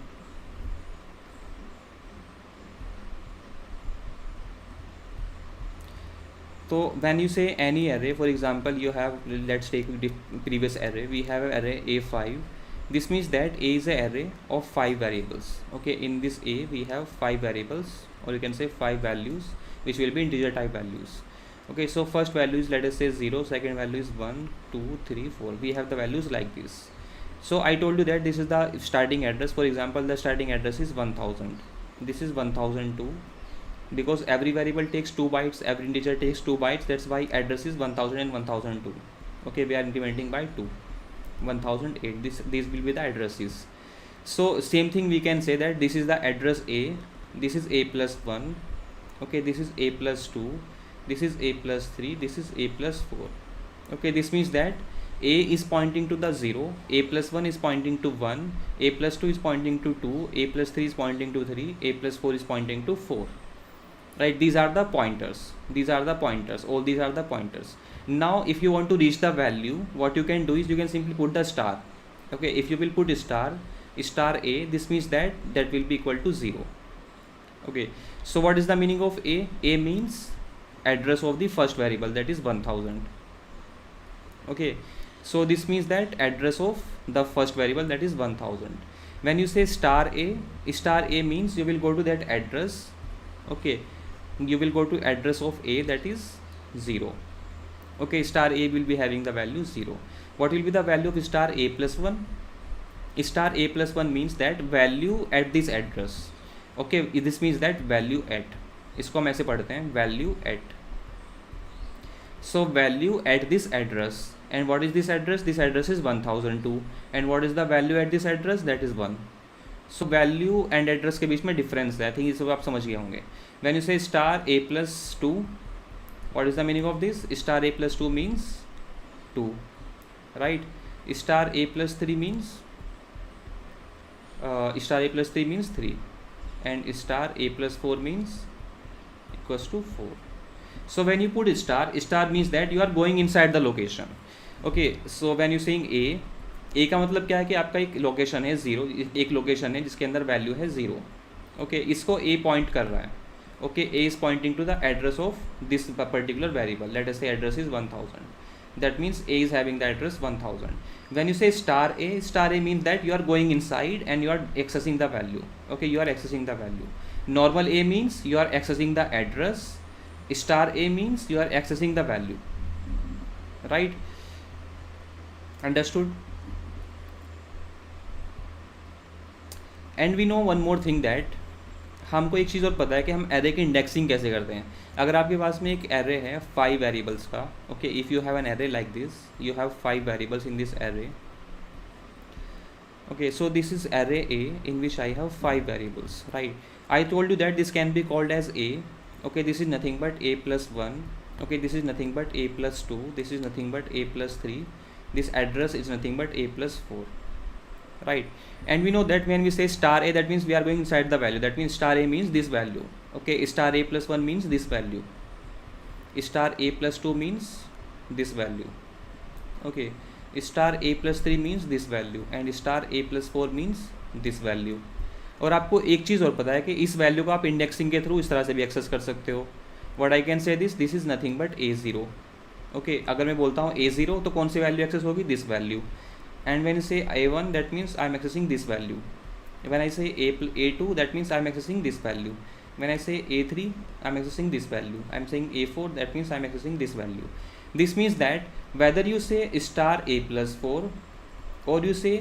So when you say any array, for example you have, let's take previous array, we have an array A5. This means that A is an array of 5 variables. Okay, in this A we have 5 variables, or you can say 5 values which will be integer type values. Okay, so first value is, let us say 0, second value is 1, 2, 3, 4. We have the values like this. So I told you that this is the starting address. For example, the starting address is 1000. This is 1002. Because every variable takes 2 bytes, every integer takes 2 bytes, that's why address is 1000 and 1002. Okay, we are incrementing by 2. 1008, these will be the addresses. So same thing we can say that this is the address A, this is A plus 1, okay, this is A plus 2, this is A plus 3, this is A plus 4. Okay, this means that A is pointing to the 0, A plus 1 is pointing to 1, A plus 2 is pointing to 2, A plus 3 is pointing to 3, A plus 4 is pointing to 4. Right, these are the pointers, these are the pointers, all these are the pointers. Now if you want to reach the value, what you can do is you can simply put the star. Okay, if you will put star A, this means that will be equal to 0. Okay, so what is the meaning of A? A means address of the first variable, that is 1000. Okay, so this means that address of the first variable, that is 1000. When you say star A means you will go to that address. Okay, you will go to address of A, that is 0. Okay, star A will be having the value 0. What will be the value of star A plus 1? Star A plus 1 means that value at this address. Okay, this means that value at, इसको हम ऐसे पढ़ते हैं value at. So value at this address, and what is this address? This address is 1002, and what is the value at this address? That is 1. So value and address के बीच में difference है. I think इसको आप समझ गए होंगे. When you say star A plus 2, what is the meaning of this? Star A plus 2 means 2, right? Star A plus 3 means star A plus 3 means 3, and star A plus 4 means equals to 4. So when you put star means that you are going inside the location. Okay, so when you saying A का मतलब क्या है कि आपका एक location है 0, एक location है जिसके अंदर वैल्यू है 0. ओके, इसको A पॉइंट कर रहा है. Okay, A is pointing to the address of this particular variable. Let us say address is 1000. That means A is having the address 1000. When you say star A means that you are going inside and you are accessing the value. Okay, you are accessing the value. Normal A means you are accessing the address. Star A means you are accessing the value. Right? Understood? And we know one more thing, that हमको एक चीज़ और पता है कि हम array की indexing कैसे करते हैं. अगर आपके पास में एक एरे है 5 वेरिएबल्स का, okay, if you have an array like this, you have 5 variables in this array. Okay, so this is array A in which I have 5 variables, right? I told you that this can be called as A. Okay, this is nothing but A plus 1. Okay, this is nothing but A plus 2. This is nothing but A plus 3. This address is nothing but A plus 4, right? And we know that when we say star A, that means we are going inside the value. That means star A means this value. Okay, star A plus 1 means this value. Star A plus 2 means this value. Okay, star A plus 3 means this value and star A plus 4 means this value. और आपको एक चीज़ और पता है कि इस value को आप इंडेक्सिंग के थ्रू इस तरह से भी एक्सेस कर सकते हो. What I can say this is nothing but A zero. Okay, अगर मैं बोलता हूँ ए ज़ीरो तो कौन सी वैल्यू एक्सेस होगी, this value. And when say A one that means I am accessing this value. When I say A two that means I am accessing this value. When I say A three I am accessing this value. I am saying A four that means I am accessing this value. This means that whether you say star a plus 4 or you say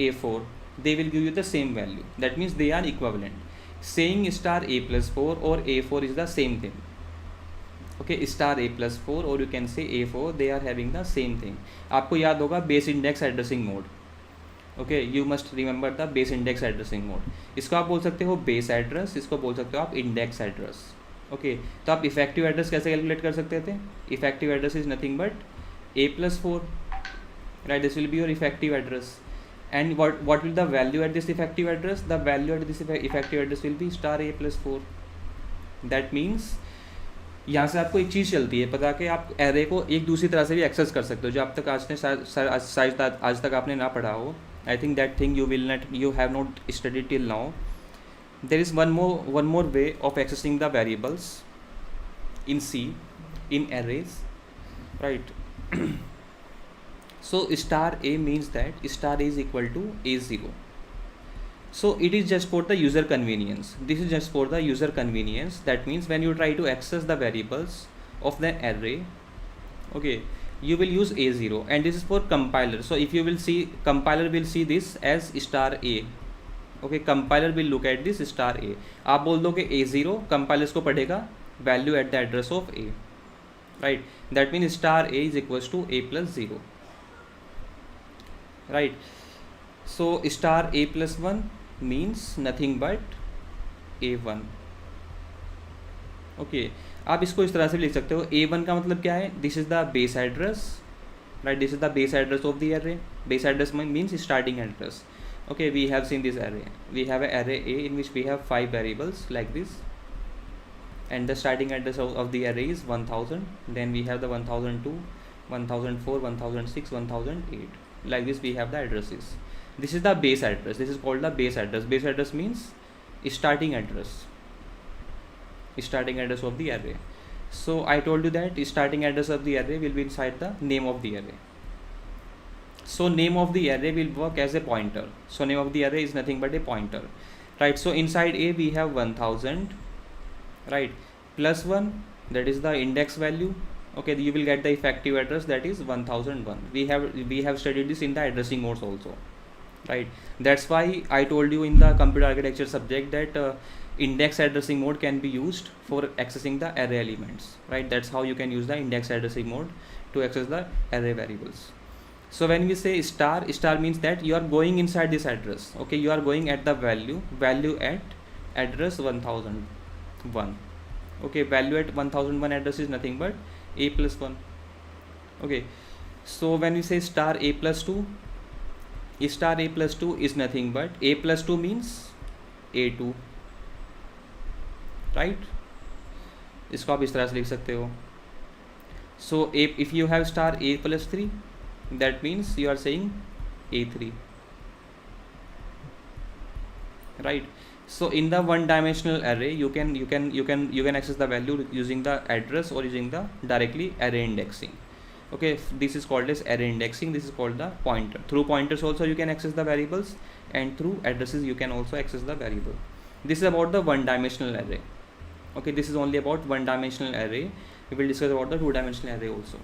a4, they will give you the same value. That means they are equivalent. Saying star a plus 4 or a4 is the same thing. Okay, star a plus 4 or you can say a4, they are having the same thing. आपको याद होगा base index addressing mode. Okay, you must remember the base index addressing mode. इसको आप बोल सकते हो base address, इसको बोल सकते हो आप index address. ओके, तो आप इफेक्टिव एड्रेस कैसे कैलकुलेट कर सकते थे. Effective address is nothing but A plus 4, right. This will be your effective address. And what will the value at this effective address? The value at this effective address will be star a plus 4. That means यहाँ से आपको एक चीज़ चलती है पता कि आप array को एक दूसरी तरह से भी एक्सेस कर सकते हो जो अब तक आज तक आपने ना पढ़ा हो. I think that thing you have not studied till now. There is one more way of accessing the variables in C, in arrays, right? So star A means that star A is equal to A0. So it is just for the user convenience. This is just for the user convenience. That means when you try to access the variables of the array, okay, you will use A0, and this is for compiler. So if you will see, compiler will see this as star A. Okay, compiler will look at this star A. आप बोल दो कि A zero, compiler इसको पढ़ेगा value at the address of A, right. That mean star A is equals to A plus zero, right. So star A plus 1 means nothing but A one. Okay, आप इसको इस तरह से लिख सकते हो. ए वन का मतलब क्या है, this is the base address, right. This is the base address of the array. Base address means starting address. Okay, we have seen this array. We have an array A in which we have 5 variables like this, and the starting address of the array is 1000. Then we have the 1002, 1004, 1006, 1008. Like this we have the addresses. This is the base address. This is called the base address. Base address means starting address. Starting address of the array. So I told you that starting address of the array will be inside the name of the array. So name of the array will work as a pointer. So name of the array is nothing but a pointer, right. So inside A we have 1000, right, plus 1, that is the index value. Okay, you will get the effective address, that is 1001. We have studied this in the addressing modes also, right. That's why I told you in the computer architecture subject that index addressing mode can be used for accessing the array elements, right. That's how you can use the index addressing mode to access the array variables. So when we say star means that you are going inside this address. Okay, you are going at the value at address 1001. Okay, value at 1001 address is nothing but a plus 1. Okay, so when we say star a plus 2, star a plus 2 is nothing but a plus 2 means a2, right. इसको आप इस तरह से लिख सकते हो. So if you have star a plus 3, that means you are saying a3, right. So in the one dimensional array you can access the value using the address or using the directly array indexing. Okay, this is called as array indexing. This is called the pointer. Through pointers also you can access the variables, and through addresses you can also access the variable. This is about the one dimensional array. Okay, this is only about one dimensional array. We will discuss about the two dimensional array also.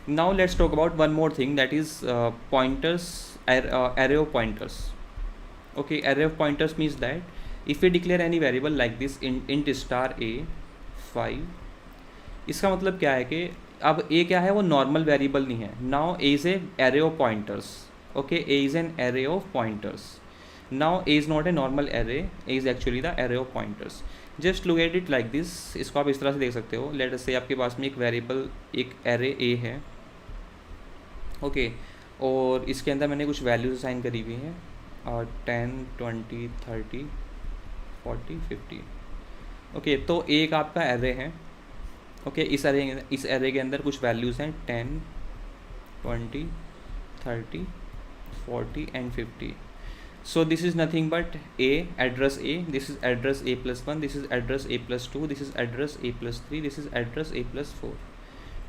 Now let's talk about one more thing, that is pointers, array of pointers. Okay, array of pointers means that if you declare any variable like this int star A 5, इसका मतलब क्या है कि अब ए क्या है, वो normal variable नहीं है. Now A is a array of pointers. Okay, A is N array of pointers. Now A is not a normal array, A is actually the array of pointers. Just look at it like this. इसको आप इस तरह से देख सकते हो. Late us से आपके पास में एक वेरिएबल, एक एरे ए है. ओके, और इसके अंदर मैंने कुछ वैल्यूज असाइन करी हुई हैं, और 10, 20, 30, 40, 50. ओके, तो एक आपका एरे है. ओके, इस एरे के अंदर कुछ वैल्यूज़ हैं 10, 20, 30, 40 and 50. So this is nothing but A, address A. This is address A plus 1, this is address A plus 2, this is address A plus 3, this is address A plus 4.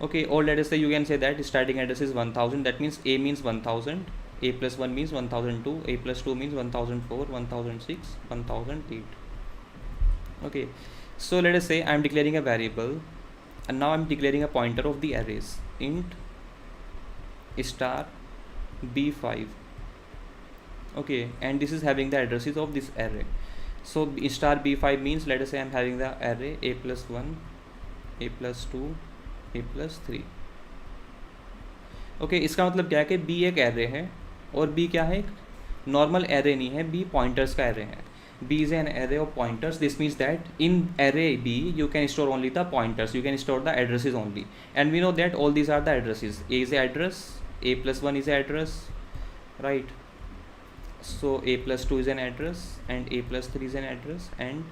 Okay, or let us say you can say that starting address is 1000. That means A means 1000, A plus 1 means 1002, A plus 2 means 1004, 1006, 1008. Okay, so let us say I am declaring a variable, and now I am declaring a pointer of the arrays. Int star B5. Okay, and this is having the addresses of this array. So star B5 means, let us say I am having the array A plus 1, A plus 2, A plus 3. Okay, इसका मतलब क्या है कि B एक array है, और B क्या है, नॉर्मल एरे नहीं है, बी पॉइंटर्स का एरे है. B is an array of pointers. This means that in array B you can store only the pointers, you can store the addresses only, and we know that all these are the addresses. A is address, A plus 1 is address, right. So A plus 2 is an address, and A plus 3 is an address, and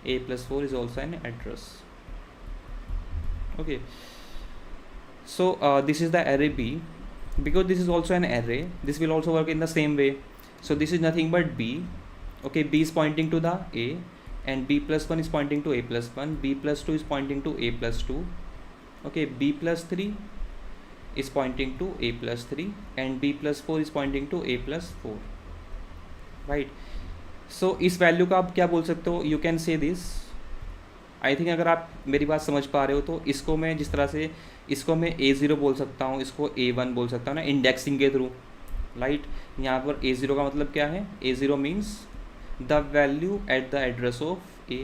A plus 4 is also an address. Okay, so this is the array B. Because this is also an array, this will also work in the same way. So this is nothing but B. Okay, B is pointing to the A, and B plus 1 is pointing to A plus 1, B plus 2 is pointing to A plus 2. Okay, B plus 3 is pointing to A plus 3, and B plus 4 is pointing to A plus 4, right. So इस value का आप क्या बोल सकते हो, you can say this. I think अगर आप मेरी बात समझ पा रहे हो तो इसको मैं जिस तरह से, इसको मैं A0 बोल सकता हूँ, इसको A1 बोल सकता हूँ ना, इंडेक्सिंग के थ्रू, राइट. यहाँ पर A0 का मतलब क्या है, A0 means the value at the address of A,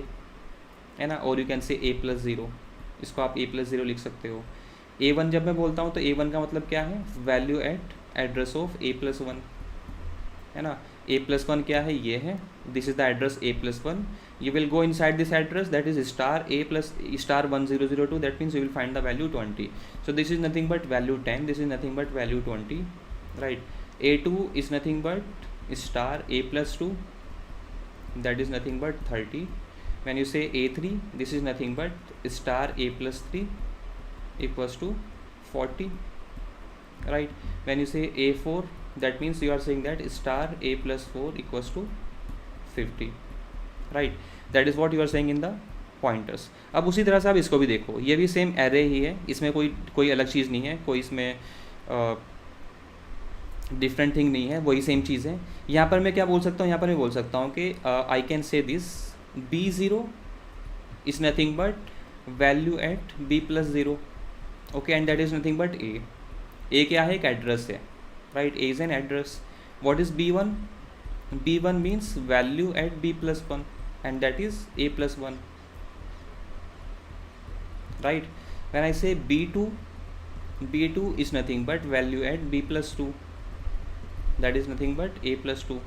है ना. और यू कैन से A प्लस 0, इसको आप A प्लस 0 लिख सकते हो. A1 जब मैं बोलता हूँ तो A1 का मतलब क्या है, value eight address of A plus 1, है ना. A प्लस 1 क्या है, ये है, this is the address A plus 1. You will go inside this address, that is star A plus star 1002. That means you will find the value 20. So this is nothing but value 10, this is nothing but value 20, right. A2 is nothing but star A plus 2, that is nothing but 30. When you say A3, this is nothing but star A plus 3 equals to 40, right. When you say A4, that means you are saying that star A plus 4 equals to 50, right. That is what you are saying in the pointers. अब उसी तरह से आप इसको भी देखो, ये भी सेम एरे ही है, इसमें कोई अलग चीज़ नहीं है, कोई इसमें डिफरेंट थिंग नहीं है, वही सेम चीज़ है. यहाँ पर मैं क्या बोल सकता हूँ, यहाँ पर मैं बोल सकता हूँ कि I can say this B0 is nothing but value at B plus 0. Okay, and that is nothing but A क्या है, एक एड्रेस है, right. A is an address. What is B1? B1 means value at B plus 1, and that is A plus 1, right. When I say B2 is nothing but value at B plus 2, that is nothing but A plus 2,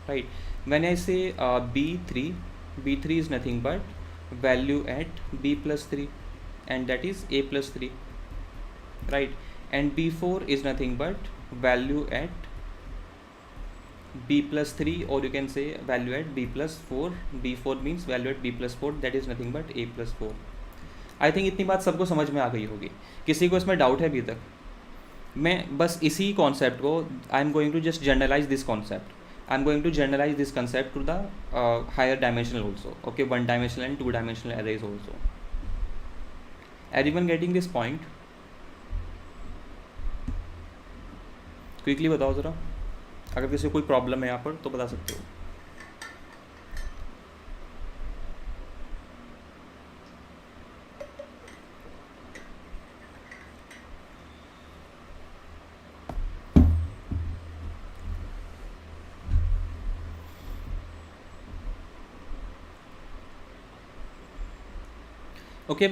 right. When I say B3 is nothing but value at B plus 3, and that is A plus 3, right. And B4 is nothing but value at B plus 3, or you can say value at B plus 4. B4 means value at B plus 4, that is nothing but A plus 4. I think इतनी बात सबको समझ में आ गई होगी. किसी को इसमें डाउट है अभी तक? मैं बस इसी कॉन्सेप्ट को, I am going to just generalize this concept. I am going to generalize this concept to the higher dimensional also. Okay, 1 dimensional and 2 dimensional arrays also. Everyone getting this point? Quickly बताओ ज़रा, अगर किसी को कोई problem है यहाँ पर तो बता सकते हो. ओके,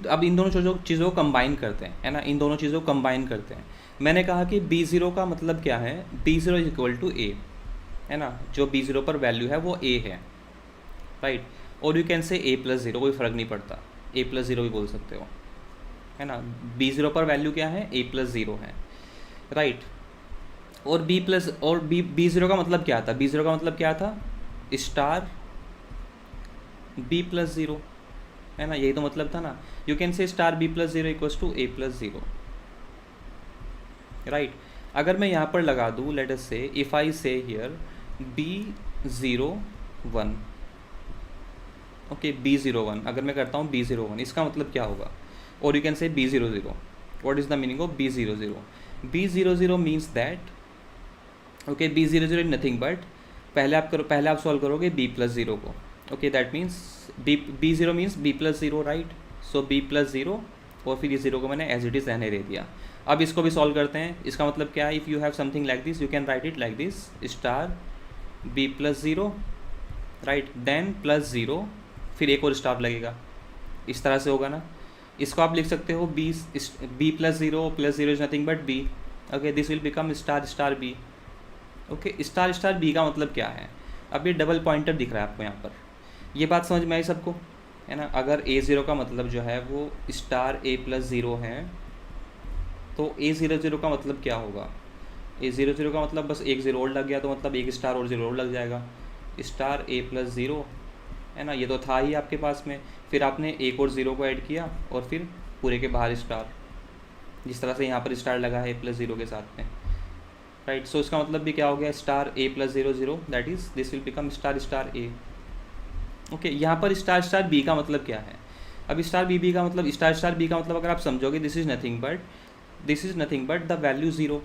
अब इन दोनों चीज़ों को कंबाइन करते हैं, है ना, इन दोनों चीज़ों को कंबाइन करते हैं। मैंने कहा कि B0 का मतलब क्या है, B0 इज इक्वल टू ए, है ना, जो B0 पर वैल्यू है वो ए है, राइट। और यू कैन से A+0, कोई फ़र्क नहीं पड़ता, A+0 भी बोल सकते हो, है ना। B0 पर वैल्यू क्या है, A+0 है, राइट। और B0 का मतलब क्या था, B0 का मतलब क्या था, स्टार B+0, है ना, यही तो मतलब था ना। You can say star B+0 equals to A+0, right. अगर मैं यहाँ पर लगा दूँ, लेट अस से इफ़ आई से हियर B01, ओके, B01 अगर मैं करता हूँ B01, इसका मतलब क्या होगा, और यू कैन से B00, what is the meaning of B00? B00 means that, okay, B00 is nothing but, पहले आप सॉल्व करोगे B+0 को, okay, that means B0 means B+0, right. So B+0, और फिर इस 0 को मैंने एज इट इज़ रहने दे दिया। अब इसको भी सॉल्व करते हैं। इसका मतलब क्या है, if you have something like this, you can write it like this, star B+0, right, then +0, फिर एक और स्टार लगेगा, इस तरह से होगा ना। इसको आप लिख सकते हो B+0 is nothing but B, okay, this will become star B, okay. Star B का मतलब क्या है, अब ये डबल पॉइंटर दिख रहा है आपको यहाँ पर, ये बात समझ में आई सबको, है ना। अगर A0 का मतलब जो है वो स्टार A+0 है, तो A00 का मतलब क्या होगा, A00 का मतलब बस एक 0 और लग गया, तो मतलब एक स्टार और 0 और लग जाएगा, स्टार A+0, है ना, ये तो था ही आपके पास में। फिर आपने एक और 0 को ऐड किया, और फिर पूरे के बाहर स्टार, जिस तरह से यहाँ पर स्टार लगा है A+0 के साथ में, राइट। सो इसका मतलब भी क्या हो गया, star A+00, that is this will become star A, okay. यहाँ पर स्टार B का मतलब क्या है, अब स्टार B का मतलब, स्टार B का मतलब अगर आप समझोगे, this is nothing but the value 0,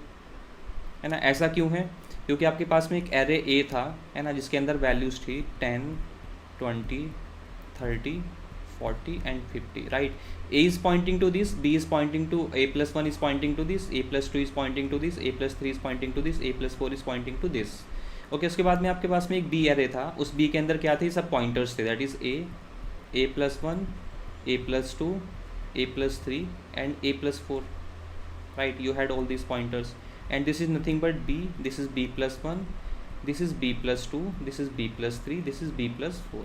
है ना। ऐसा क्यों है, क्योंकि आपके पास में एक एरे A था, है ना, जिसके अंदर वैल्यूज़ थी 10, 20, 30, 40 and 50, right. A is pointing to this, B is pointing to, A+1 is pointing to this, A+2 is pointing to this, A+3 is pointing to this, A+4 is pointing to this, okay. उसके बाद में आपके पास में एक B array था, उस B के अंदर क्या थे, सब पॉइंटर्स थे, that is A+1, A+2, A+3 and A+4, right, you had all these pointers, and this is nothing but B, this is B+1, this is B+2, this is B+3, this is B+4,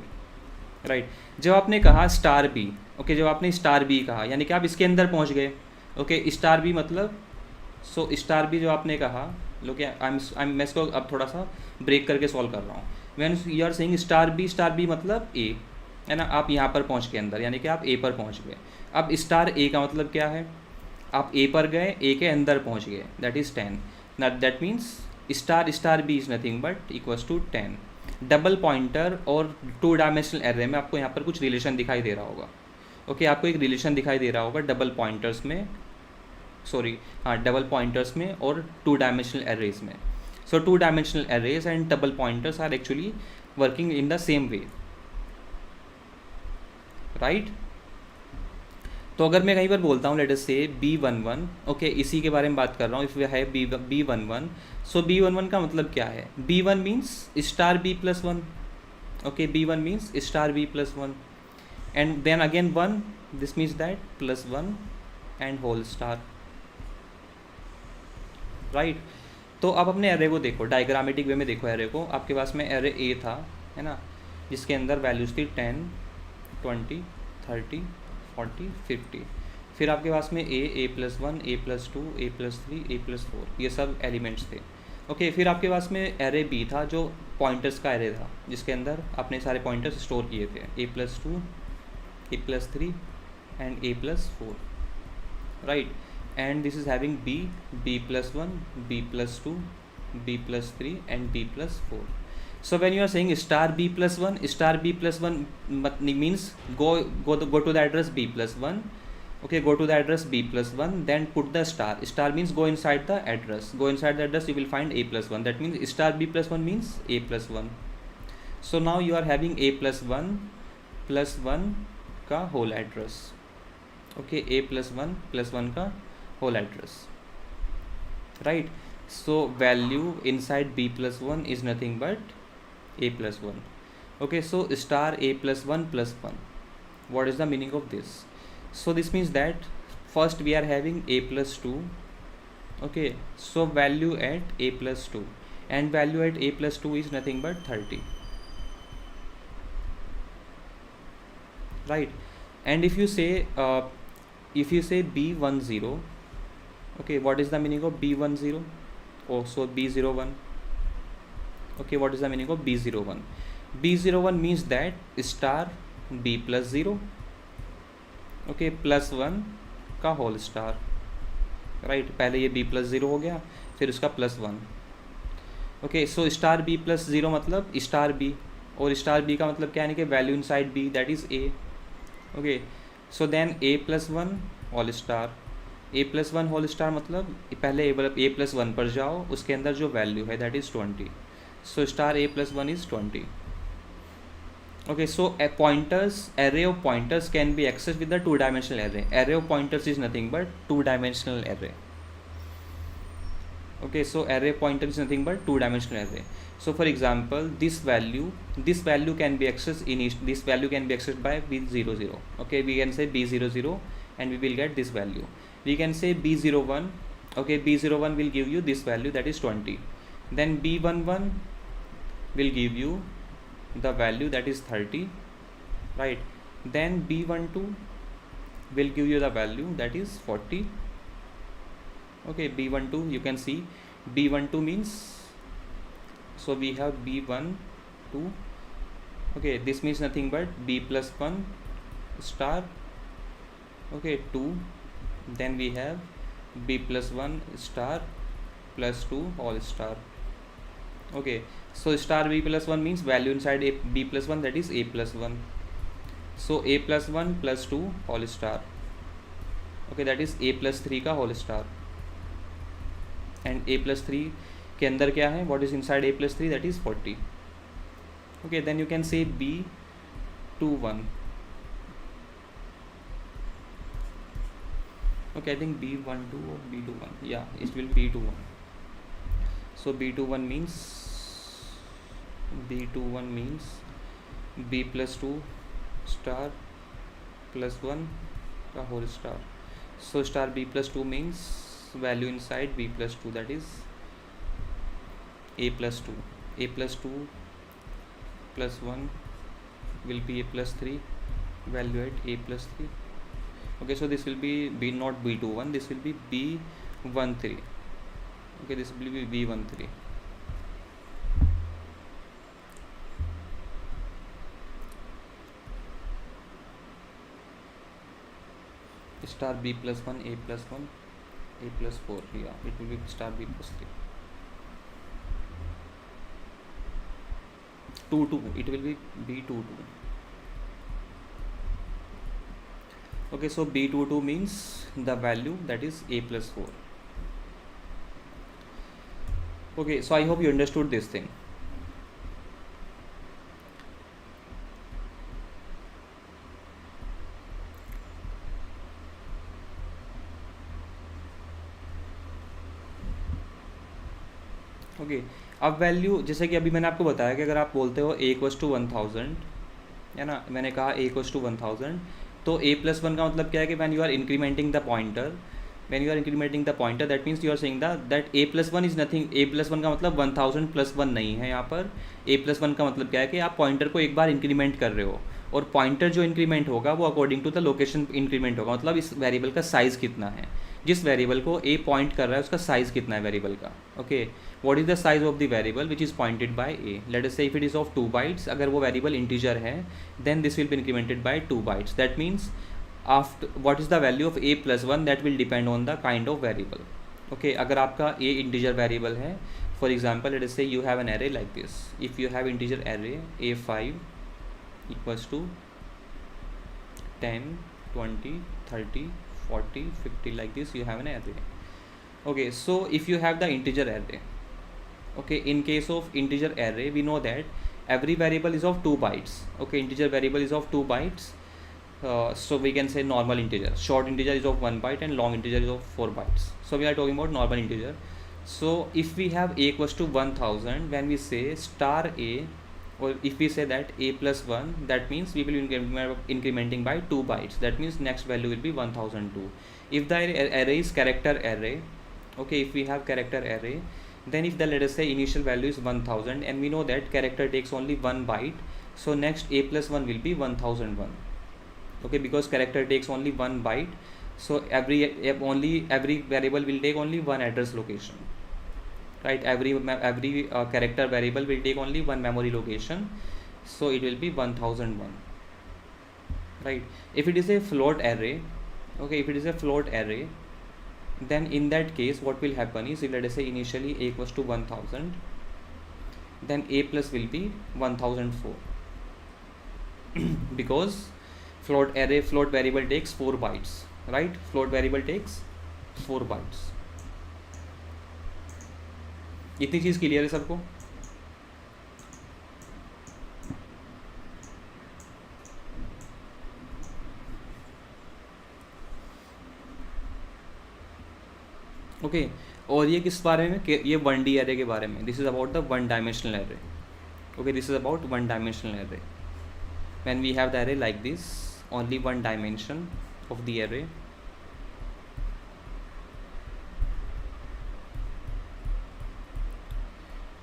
right. जब आपने कहा star B, okay, जब आपने star B कहा, यानी कि आप इसके अंदर पहुंच गए, ओके, स्टार B मतलब, सो स्टार B जो आपने कहा, लो क्या, मैं इसको अब थोड़ा सा ब्रेक करके सॉल्व कर रहा हूँ। When you are saying star B मतलब A, है ना, आप यहाँ पर पहुँच के अंदर, यानी कि आप A पर पहुँच गए। अब स्टार A का मतलब क्या है, आप A पर गए, A के अंदर पहुँच गए, that is 10, that means star B is nothing but equals to 10। Double pointer और 2 डायमेंशनल एरे में आपको यहाँ पर कुछ रिलेशन दिखाई दे रहा होगा, ओके, आपको एक रिलेशन दिखाई दे रहा होगा डबल पॉइंटर्स में, सॉरी, हाँ, डबल पॉइंटर्स में और 2 डायमेंशनल एरेज में। So 2 dimensional arrays and double pointers are actually working in the same way, right. तो अगर मैं कहीं पर बोलता हूँ, लेट अस से B11, ओके, इसी के बारे में बात कर रहा हूँ, इफ़ है B11, सो B11 का मतलब क्या है, B1 means star B+1, okay, B1 means star B+1, and then again 1, this means that +1 and whole star, right. तो अब अपने एरे को देखो, डायग्रामेटिक वे में देखो एरे को। आपके पास में एरे A था, है ना, जिसके अंदर वैल्यूज़ थी 10, 20, 30, 40, 50। फिर आपके पास में A+1, A+2, A+3, A+4, ये सब एलिमेंट्स थे, ओके। फिर आपके पास में एरे B था, जो पॉइंटर्स का एरे था, जिसके अंदर आपने सारे पॉइंटर्स स्टोर किए थे, A+2, A+3 and A+4, right. and this is having B+1, B+2, B+3 and B+4. So when you are saying star B+1 means go to the address B+1, okay, go to the address B+1, then put the star means go inside the address, you will find A+1, that means star B+1 means A+1. So now you are having A+1 +1 का whole address, okay, A+1 +1 का whole address, right. So value inside B+1 is nothing but A+1, okay. So star A+1 +1, what is the meaning of this? So this means that first we are having a plus 2. Okay, so value at a plus 2, and value at a plus 2 is nothing but 30, right? And if you say b10, okay, what is the meaning of b10? Oh, so b01. Okay, what is the meaning of b01? b01 means that star b plus 0, okay, plus 1 का whole star, right. पहले ये b plus 0 हो गया, फिर उसका plus 1। Okay, so star b plus 0 मतलब star b, और star b का मतलब क्या है कि value inside b, that is a। Okay, so then a plus 1 whole star, a plus 1 whole star मतलब पहले a प्लस 1 पर जाओ, उसके अंदर जो वैल्यू है that is 20। So star a plus 1 is 20। Okay, so array of pointers can be accessed with the two-dimensional array. Array of pointers is nothing but two-dimensional array. Okay, so array pointer is nothing but two-dimensional array. So for example, this value can be accessed this value can be accessed by b00. Okay, we can say b00 and we will get this value. We can say b01. Okay, b01 will give you this value, that is 20. Then b11 will give you the value, that is 30, right? Then b12 will give you the value, that is 40. Okay, b12, you can see b12 means, so we have b12. Okay, this means nothing but b plus 1 star, okay, 2. Then we have b plus 1 star plus 2 whole star. Okay, so star b plus 1 means value inside a b plus 1, that is a plus 1. So a plus 1 plus 2 whole star. Okay, that is a plus 3 का whole star. And a plus 3 के अंदर क्या है, what is inside a plus 3, that is 40. Okay, then you can say b21. Okay, I think b12 or b21, yeah, it will be b21. So b21 means b plus 2 star plus 1 का whole star. So star b plus 2 means value inside b plus 2, that is a plus 2. A plus 2 plus 1 will be a plus 3, value at a plus 3. Okay, so this will be not b21, this will be b13. Okay, this will be b13. Star b plus 1, a plus 1, a plus 4, yeah, it will be star b plus 3. 2 2, it will be b22. Okay, so b22 means the value, that is a plus 4. Okay, so I hope you understood this thing. Okay, अब value जैसे कि अभी मैंने आपको बताया कि अगर आप बोलते हो a इक्वस टू 1000, है ना, मैंने कहा a इक्वस टू 1000, तो a प्लस 1 का मतलब क्या है कि when you are incrementing the pointer, that means you are saying that a plus 1 is nothing. a plus 1 का मतलब 1000 प्लस 1 नहीं है यहाँ पर। a प्लस 1 का मतलब क्या है कि आप पॉइंटर को एक बार इंक्रीमेंट कर रहे हो, और पॉइंटर जो इंक्रीमेंट होगा वो according to the location increment होगा। मतलब इस वेरिएबल का साइज़ कितना है, जिस वेरिएबल को a पॉइंट कर रहा है उसका साइज़ कितना है वेरिएबल का। Okay, what is the size of the variable which is pointed by a। Let us say if it is of 2 bytes, अगर वो वेरिएबल इंटीजर है then this will be incremented by 2 bytes. That means after what is the value of a plus 1, that will depend on the kind of variable. Okay, अगर आपका a integer variable है, for example let us से you have an array like this, if you have integer array a5 equals to 10 20 30 40 50 like this, you have an array. Okay, so if you have the integer array, okay, in case of integer array we know that every variable is of 2 bytes. Okay, integer variable is of 2 bytes, so we can say normal integer. Short integer is of 1 byte and long integer is of 4 bytes. So we are talking about normal integer. So if we have a equals to 1000, when we say star a or if we say that a plus 1, that means we will incrementing by 2 bytes, that means next value will be 1002. If the array is character array, okay, if we have character array, then if the, let us say, initial value is 1000 and we know that character takes only 1 byte, so next a plus 1 will be 1001. Okay, because character takes only 1 byte, so every variable will take only one address location, right? Every character variable will take only one memory location, so it will be 1001, right? If it is a float array, okay, if it is a float array, then in that case what will happen is, if let us say initially a equals to 1000, then a plus will be 1004 because float variable takes 4 bytes, right? Float variable takes 4 bytes. इतनी चीज clear है सबको? Okay और ये किस बारे में? ये 1D एरे के बारे में. This is about the one dimensional array. Okay, this is about one dimensional array. When we have the array like this, only one dimension of the array,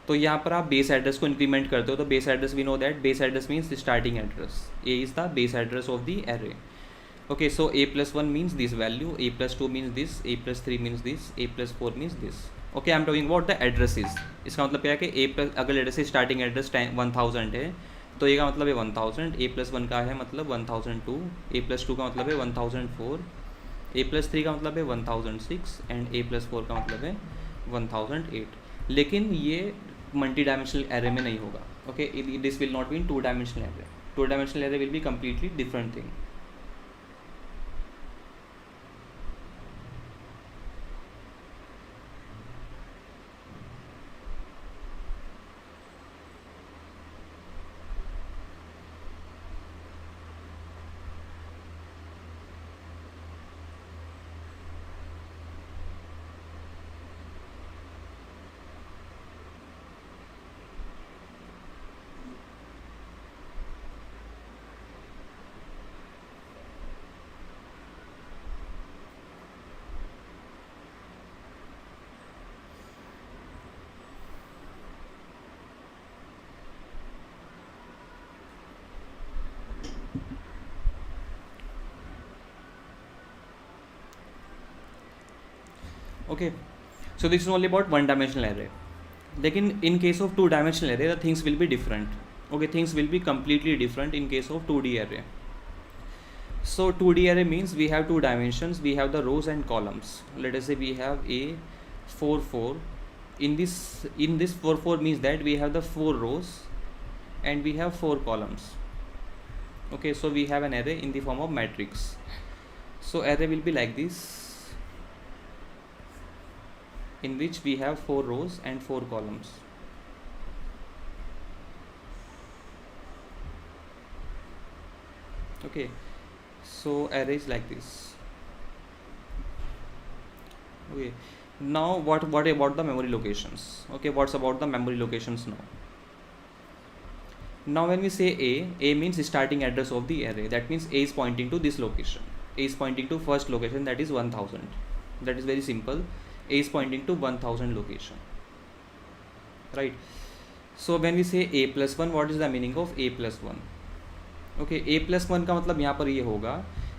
तो यहाँ पर आप बेस एड्रेस को increment करते हो. तो base address we know that base address means starting address. A is the base address of the array. Okay, so a plus 1 means this value, a plus 2 means this, a plus 3 means this, a plus 4 means this. Okay, I am talking about the addresses. इसका मतलब क्या है कि a plus, अगर letter से starting address 1000 है तो ए का मतलब है 1000, a plus 1 का है मतलब 1002, a plus 2 का मतलब है 1004, a plus 3 का मतलब है 1006 एंड a plus 4 का मतलब है 1008. लेकिन ये मल्टी डायमेंशनल एरे में नहीं होगा. Okay, this will not be in two dimensional array. Two dimensional array will be completely different thing. Okay, so this is only about one dimensional array. लेकिन in case of two dimensional array, the things will be different. Okay, things will be completely different in case of 2D array. So 2D array means we have two dimensions, we have the rows and columns. Let us say we have a 4 4. In this 4 4 means that we have the 4 rows and we have 4 columns. Okay, so we have an array in the form of matrix. So array will be like this, in which we have 4 rows and 4 columns. Okay, so array is like this. Okay, now what about the memory locations? Okay, what's about the memory locations now? Now when we say a means starting address of the array. That means a is pointing to this location. A is pointing to first location, that is 1000. That is very simple. A is pointing to 1000 location, right? So when we say a plus 1, what is the meaning of a plus 1? Okay, a plus 1 का मतलब यहाँ पर ये होगा.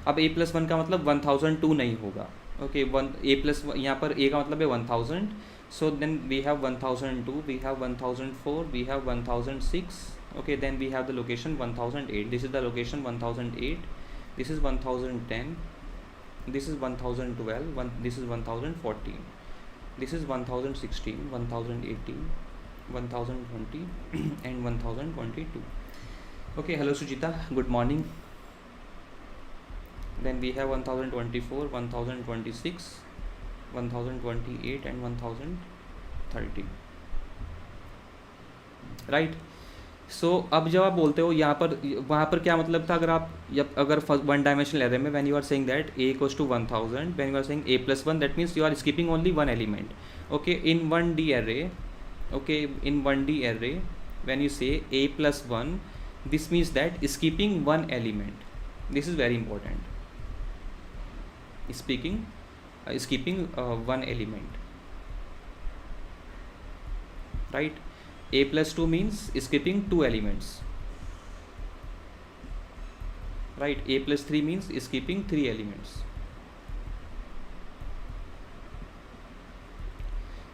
अब a plus 1 का मतलब 1002 नहीं होगा. Okay, a plus 1 यहाँ पर a का मतलब है 1000. So then we have 1002, we have 1004, we have 1006. Okay, then we have the location 1008. This is the location 1008. This is 1010. This is 1012. This is 1014. This is 1016, 1018, 1020 and 1022. Okay, hello Sujita, good morning. Then we have 1024, 1026, 1028 and 1030. Right? सो अब जब आप बोलते हो यहाँ पर वहाँ पर क्या मतलब था? अगर वन डायमेंशनल एरे में when you are saying that a equals to 1000, when you are saying a plus 1, that means you are skipping only one element. Okay, in 1D array, okay, in 1D array when you say a plus 1, this means that skipping one element. This is very important. Skipping one element, right? A plus 2 means skipping two elements, right? A plus 3 means skipping three elements.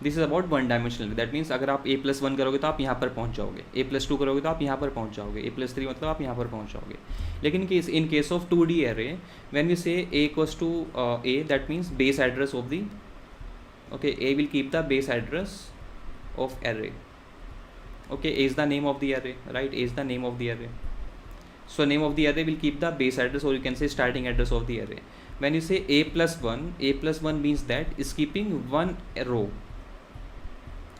This is about one dimensional. That means अगर आप a plus 1 करोगे तो आप यहाँ पर पहुँच जाओगे, a plus 2 करोगे तो आप यहाँ पर पहुँच जाओगे, a प्लस 3 मतलब आप यहाँ पर पहुँच जाओगे. लेकिन इन case of 2D array, when we say a equals to a, that means base address of the, okay, a will keep the base address of array. Okay, a is the name of the array, right? A is the name of the array. So name of the array will keep the base address, or you can say starting address of the array. When you say a plus 1 means that is keeping one row.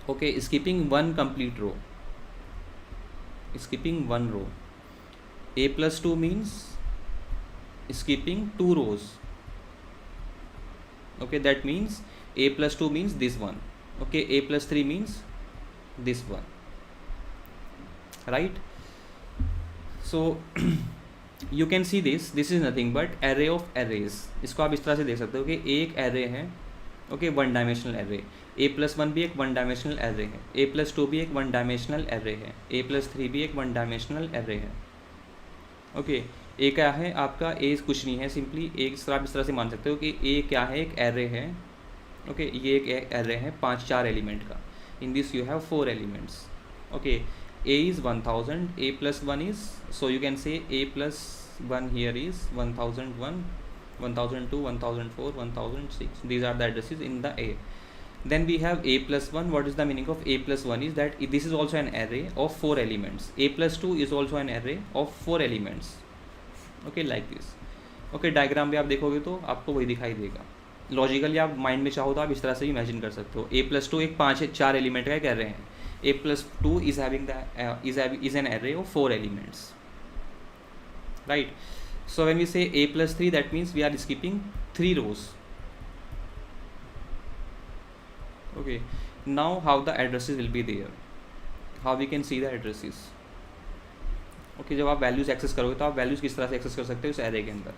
Okay, skipping one complete row, skipping one row. A plus 2 means skipping two rows. Okay, that means a plus 2 means this one. Okay, a plus 3 means this one, right? So you can see this is nothing but array of arrays. इसको आप इस तरह से देख सकते हो कि एक array है, okay, one dimensional array. a plus 1 भी एक वन डायमेंशनल एरे है, a प्लस 2 भी एक वन डायमेंशनल एरे है, a प्लस 3 भी एक वन डायमेंशनल एरे है. ओके, a क्या है आपका? a कुछ नहीं है, सिंपली एक आप इस तरह से मान सकते हो कि a क्या है? एक एरे है. ओके, ये एक एरे है 4 एलिमेंट का. In this you have 4 elements. Okay, a is 1000, a plus 1 is, so you can say a plus 1 here is 1001, 1002, 1004, 1006. These are the addresses in the A. Then we have a plus 1. What is the meaning of a plus 1? Is that this is also an array of 4 elements. A plus 2 is also an array of 4 elements. Okay, like this. Okay, diagram भी आप देखोगे तो आपको वही दिखाई देगा. Logically आप mind में चाहो तो आप इस तरह से इमेजिन कर सकते हो. a plus 2 एक 4 एलिमेंट का एक array है. a plus 2 is having the is an array of 4 elements, right? So when we say a plus 3, that means we are skipping 3 rows. Okay, now how the addresses will be there, how we can see the addresses. Okay, जब आप values access करोगे तो आप values किस तरह से access कर सकते हो इस एरे के अंदर.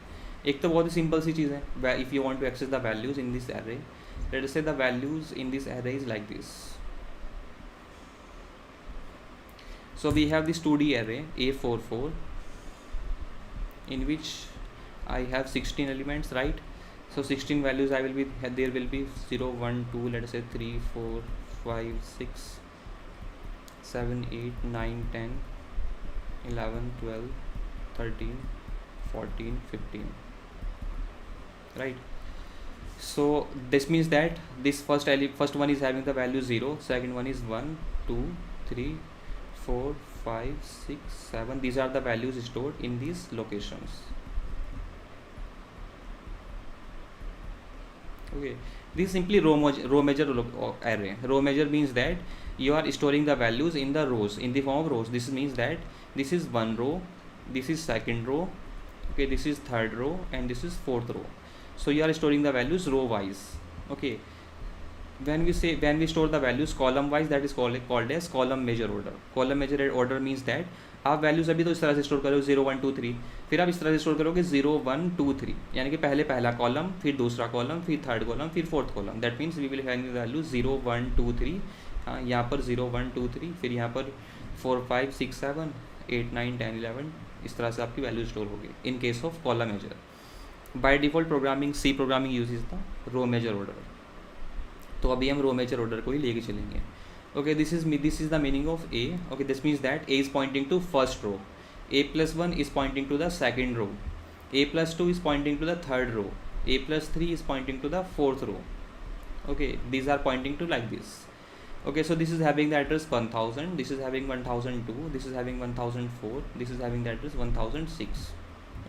एक तो बहुत ही सिंपल सी चीज़ है. If you want to access the values in this array, let us say the values in this array is like this. So we have this 2D array A44 in which I have 16 elements, right? So 16 values I will be, there will be 0, 1, 2, let us say 3, 4, 5, 6, 7, 8, 9, 10, 11, 12, 13, 14, 15, right? So this means that this first one is having the value 0, second one is 1, 2, 3, 4, 5, 6, 7. These are the values stored in these locations. Okay, this is simply row measure array. Row measure means that you are storing the values in the rows, in the form of rows. This means that this is one row, this is second row, okay, this is third row, and this is fourth row. So you are storing the values row wise. Okay, when we store the values column wise, that is called as column measure order. Column measure order means that आप values अभी तो इस तरह से store करोगे 0, 1, 2, 3, फिर आप इस तरह से स्टोर करोगे 0, 1, 2, 3, यानी कि पहले पहला कॉलम, फिर दूसरा कॉलम, फिर थर्ड कॉलम, फिर fourth column. That means we will have value 0, 1, 2, 3. हाँ, यहाँ पर 0, 1, 2, 3, फिर यहाँ पर 4, 5, 6, 7, 8, 9, 10, 11. इस तरह से आपकी वैल्यू स्टोर होगी in case of column major. By default programming C programming uses the row major order. तो अभी हम रो मेजर ऑर्डर को ही लेके चलेंगे. Okay, this is the meaning of A. Okay, this means that A is pointing to first row, A plus 1 is pointing to the second row, A plus 2 is pointing to the third row, A plus 3 is pointing to the fourth row. Okay, these are pointing to like this. Okay, so this is having the address 1000, this is having 1002, this is having 1004, this is having the address 1006.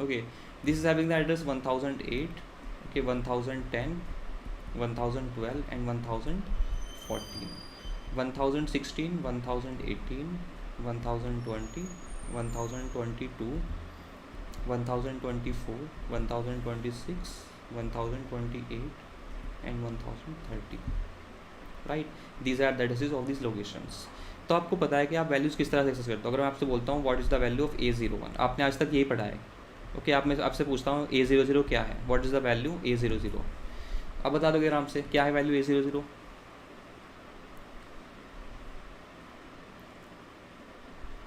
Okay, this is having the address 1008, okay, 1010, 1012 and 1014. 1016, 1018, 1020, 1022, 1024, 1026, 1028 and 1030. Right, these are the addresses of these locations. तो आपको पता है कि आप values किस तरह से access करते हो। अगर मैं आपसे बोलता हूँ what is the value of A01, आपने आज तक यही पढ़ा है। ओके, आप मैं आपसे पूछता हूँ A00 क्या है, what is the value A00, अब बता दोगे आराम से क्या है value A00?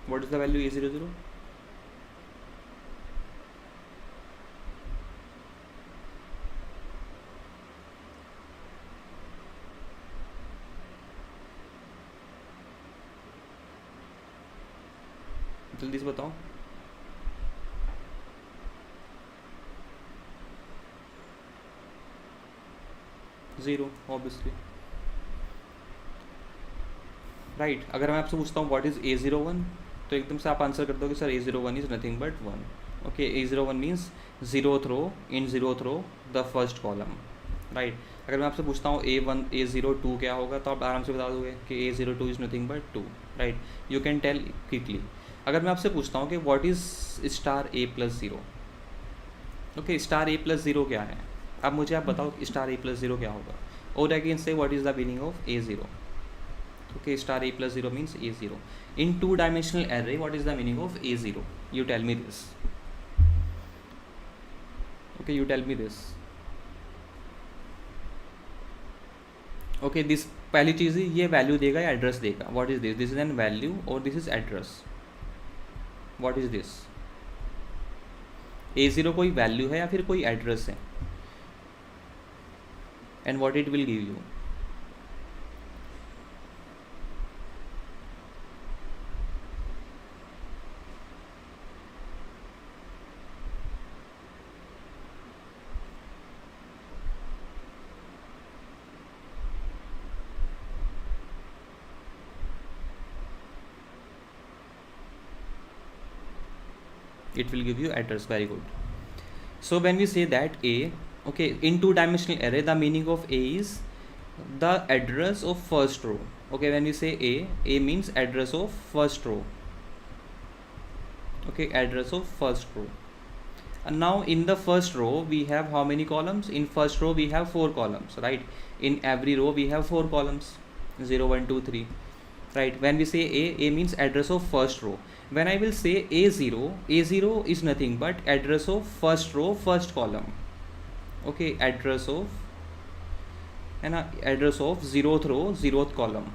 What is the value A00? जल्दी से बताओ। Zero, obviously, right. अगर मैं आपसे पूछता हूँ व्हाट इज़ A01, तो एकदम से आप आंसर कर दोगे sir A01 is nothing but 1। Okay, A01 means zeroth row in zeroth row the first column, right. अगर मैं आपसे पूछता हूँ A02 क्या होगा, तो आप आराम से बता दोगे कि A02 is nothing but 2, right. You can tell quickly. अगर मैं आपसे पूछता हूँ कि what is star A+0, okay, star A+0 क्या है, अब मुझे आप बताओ स्टार A+0 क्या होगा, और अगेन से what is the meaning of A0। Okay, star A+0 means A0. In two-dimensional array, what is the meaning of A0? You tell me this. Okay, you tell me this. Okay, this पहली चीज़ है, ये value देगा या address देगा। What is this? This is an value और this is address. What is this? A0 कोई value है या फिर कोई एड्रेस है, and what it will give you? It will give you address. Very good. So when we say that A, okay, in two-dimensional array, the meaning of A is the address of first row. Okay, when we say A means address of first row. Okay, address of first row. And now in the first row we have how many columns? In first row we have 4 columns, right? In every row we have 4 columns, 0, 1, 2, 3, right? When we say A means address of first row. When I will say A0 is nothing but address of first row, first column. Okay, address of and address of 0th row, 0th column.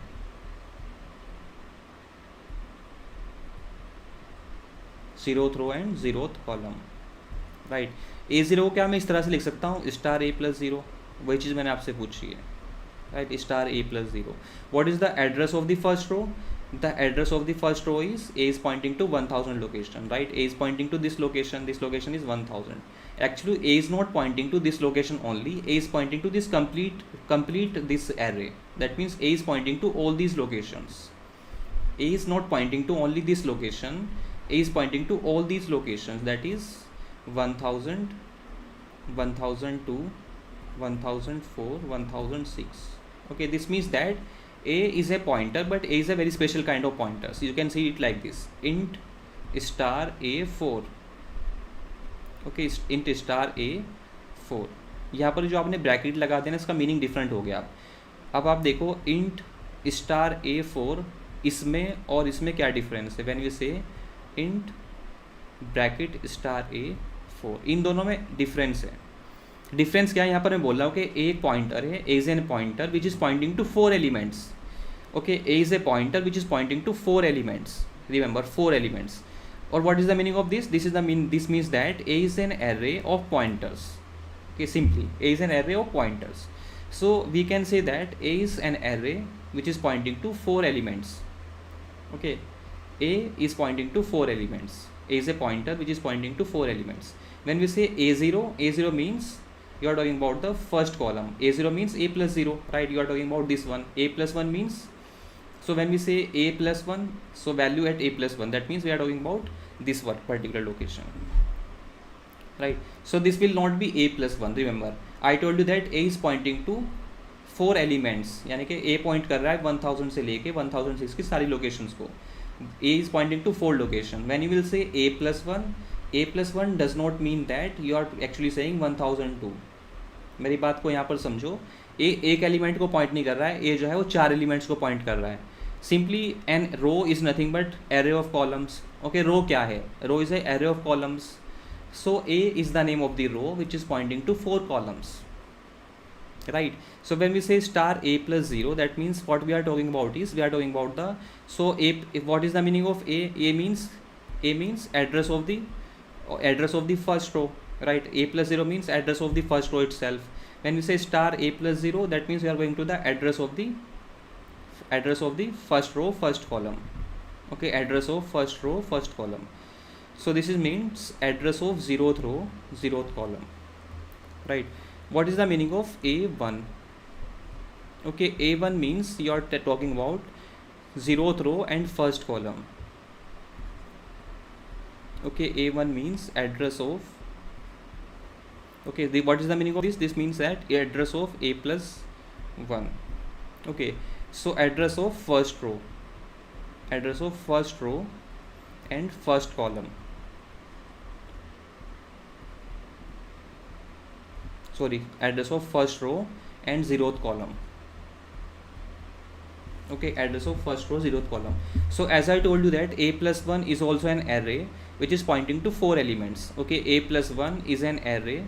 Zeroth row and 0th column, right. A0 क्या मैं इस तरह से लिख सकता हूँ, star A+0, वही चीज़ मैंने आपसे पूछी है, right, star A+0। What is the address of the first row? The address of the first row is A is pointing to 1000 location, right? A is pointing to this location is 1000. Actually A is not pointing to this location only, A is pointing to this complete this array. That means A is pointing to all these locations. A is not pointing to only this location, A is pointing to all these locations, that is 1000, 1002, 1004, 1006. Okay, this means that A is a pointer, but A is a very special kind of pointer. So you can see it like this: int star A4. Okay, int star A4. यहाँ पर जो आपने bracket लगा देना, इसका meaning different हो गया। अब आप देखो int स्टार A4, इसमें और इसमें क्या डिफरेंस है? व्हेन वी से int ब्रैकेट स्टार A4, इन दोनों में डिफरेंस है। डिफरेंस क्या है यहाँ पर मैं बोल रहा हूँ कि A एक पॉइंटर है, A is an pointer which is pointing to 4 elements. Okay, A is a pointer which is pointing to 4 elements, remember 4 elements. और what is the meaning of this? This means that A is an array of pointers. Okay, simply A is an array of pointers. So we can say that A is an array which is pointing to 4 elements. Okay, A is pointing to 4 elements. A is a pointer which is pointing to 4 elements. When we say A0 means you are talking about the first column. A0 means A+0, right? You are talking about this one. A+1 means, so when we say A+1, so value at A+1, that means we are talking about this one particular location, right? So this will not be A+1. Remember I told you that A is pointing to 4 elements, यानी कि A point कर रहा है 1000 से लेके 1006 की सारी locations को। A is pointing to 4 location. When you will say A+1 does not mean that you are actually saying 1002. मेरी बात को यहाँ पर समझो, A एक एलिमेंट को पॉइंट नहीं कर रहा है, A जो है वो 4 एलिमेंट्स को पॉइंट कर रहा है। Simply an row is nothing but array of columns. Okay, row क्या है? Row is a array of columns. So A is the name of the row which is pointing to 4 columns, right? So when we say star A plus 0, that means what we are talking about is we are talking about the, so A, what is the meaning of A? A means address of the first row, right? A plus 0 means address of the first row itself. When we say star A plus 0, that means we are going to the address of the first row, first column. Okay, address of first row, first column. So this is means address of 0th row, 0th column, right? What is the meaning of A1? Okay, A1 means you are talking about 0th row and first column. Okay, A1 means address of, okay, what is the meaning of this? This means that address of A plus 1. Okay, so address of first row and first column. Sorry, address of first row and 0th column. Okay, address of first row, 0th column. So as I told you that A plus 1 is also an array which is pointing to 4 elements. Okay, A plus 1 is an array.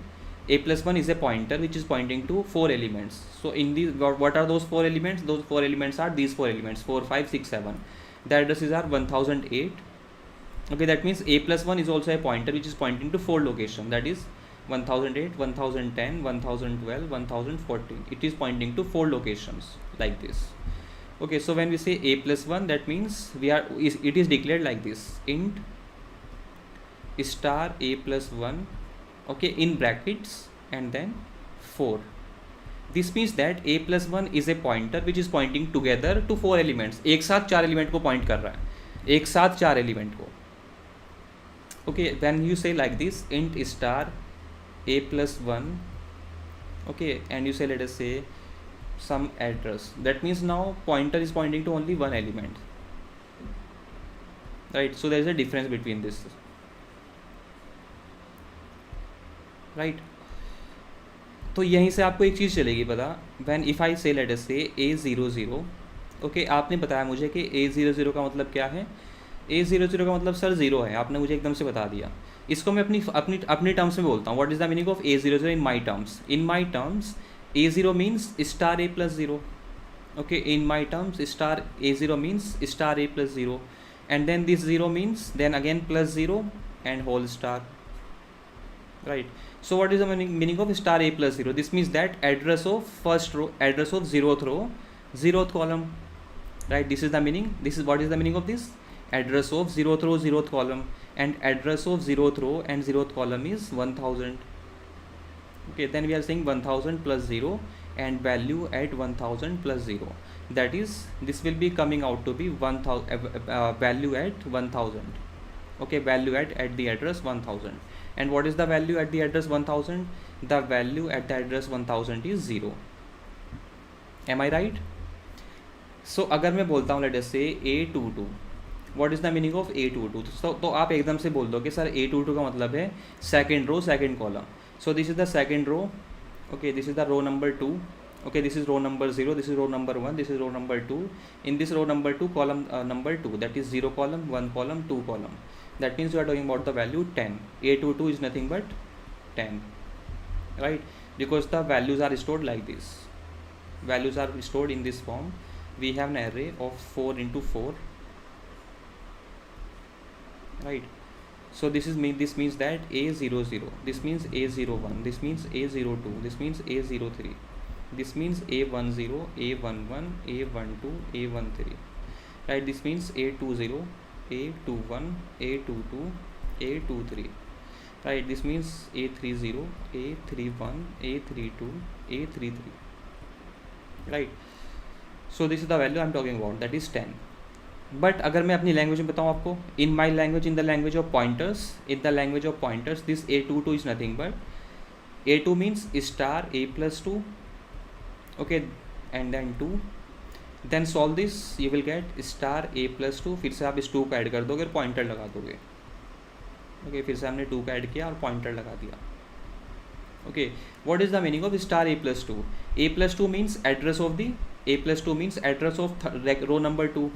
A plus 1 is a pointer which is pointing to 4 elements. So in these, what are those 4 elements? Those 4 elements are these 4 elements, 4, 5, 6, 7. The addresses are 1008. Okay, that means A plus 1 is also a pointer which is pointing to 4 locations. That is 1008, 1010, 1012, 1014. It is pointing to 4 locations like this. Okay, so when we say A plus 1, that means it is declared like this: int star A plus 1, okay, in brackets and then 4. This means that A plus 1 is a pointer which is pointing together to 4 elements. एक साथ 4 element को point कर रहा है, एक साथ 4 element को. Okay, when you say like this, int star A plus 1, okay, and you say, let us say, some address, that means now pointer is pointing to only one element, right? So there is a difference between this, right? तो यहीं से आपको एक चीज़ चलेगी पता, when if I से late us से A00, okay, आपने बताया मुझे कि A00 का मतलब क्या है. A00 का मतलब सर 0 है, आपने मुझे एकदम से बता दिया. इसको मैं अपनी टर्म्स में बोलता हूँ. What is the meaning of A00 in my terms? In my terms A0 means star A plus 0. Okay, in my terms star A0 means star A plus 0, and then this 0 means then again plus 0 and whole star, right? So what is the meaning of star A plus 0? This means that address of first row, address of 0th row, 0th column, right? This is the meaning. This is what is the meaning of this: address of 0th row, 0th column, and address of 0th row and 0th column is 1000. Okay, then we are saying 1000 plus 0 and value at 1000 plus 0, that is, this will be coming out to be 1000, value at 1000. Okay, value at the address 1000. And what is the value at the address 1000? The value at the address 1000 is 0. Am I right? So अगर मैं बोलता हूँ let us say A22, what is the meaning of A22? तो आप एकदम से बोल दो कि सर A22 का मतलब है second row, second column. So this is the second row. Okay, this is the row number 2. Okay, this is row number 0, this is row number 1, this is row number 2. In this row number 2, column number 2, that is 0 column, 1 column, 2 column. That means we are talking about the value 10. A22 is nothing but 10, right? Because the values are stored like this. Values are stored in this form. We have an array of 4 into 4, right? So this means that A00, this means A01, this means A02, this means A03, this means A10, A11, A12, A13, right? This means A20, A21, A22, A23, right? This means A30, A31, A32, A33, right? So this is the value I am talking about, that is 10. बट अगर मैं अपनी language में बताऊँ आपको, in my language, in the language of pointers, this A22 is nothing but A2 means star A plus 2, okay, and then 2, then solve this, you will get star A plus 2. फिर से आप इस 2 को add कर दोगे और pointer लगा दोगे. ओके, फिर से हमने 2 का ऐड किया और पॉइंटर लगा दिया. Okay, what is the meaning of star A plus 2? A plus 2 means address of the A plus 2 means address of row number 2,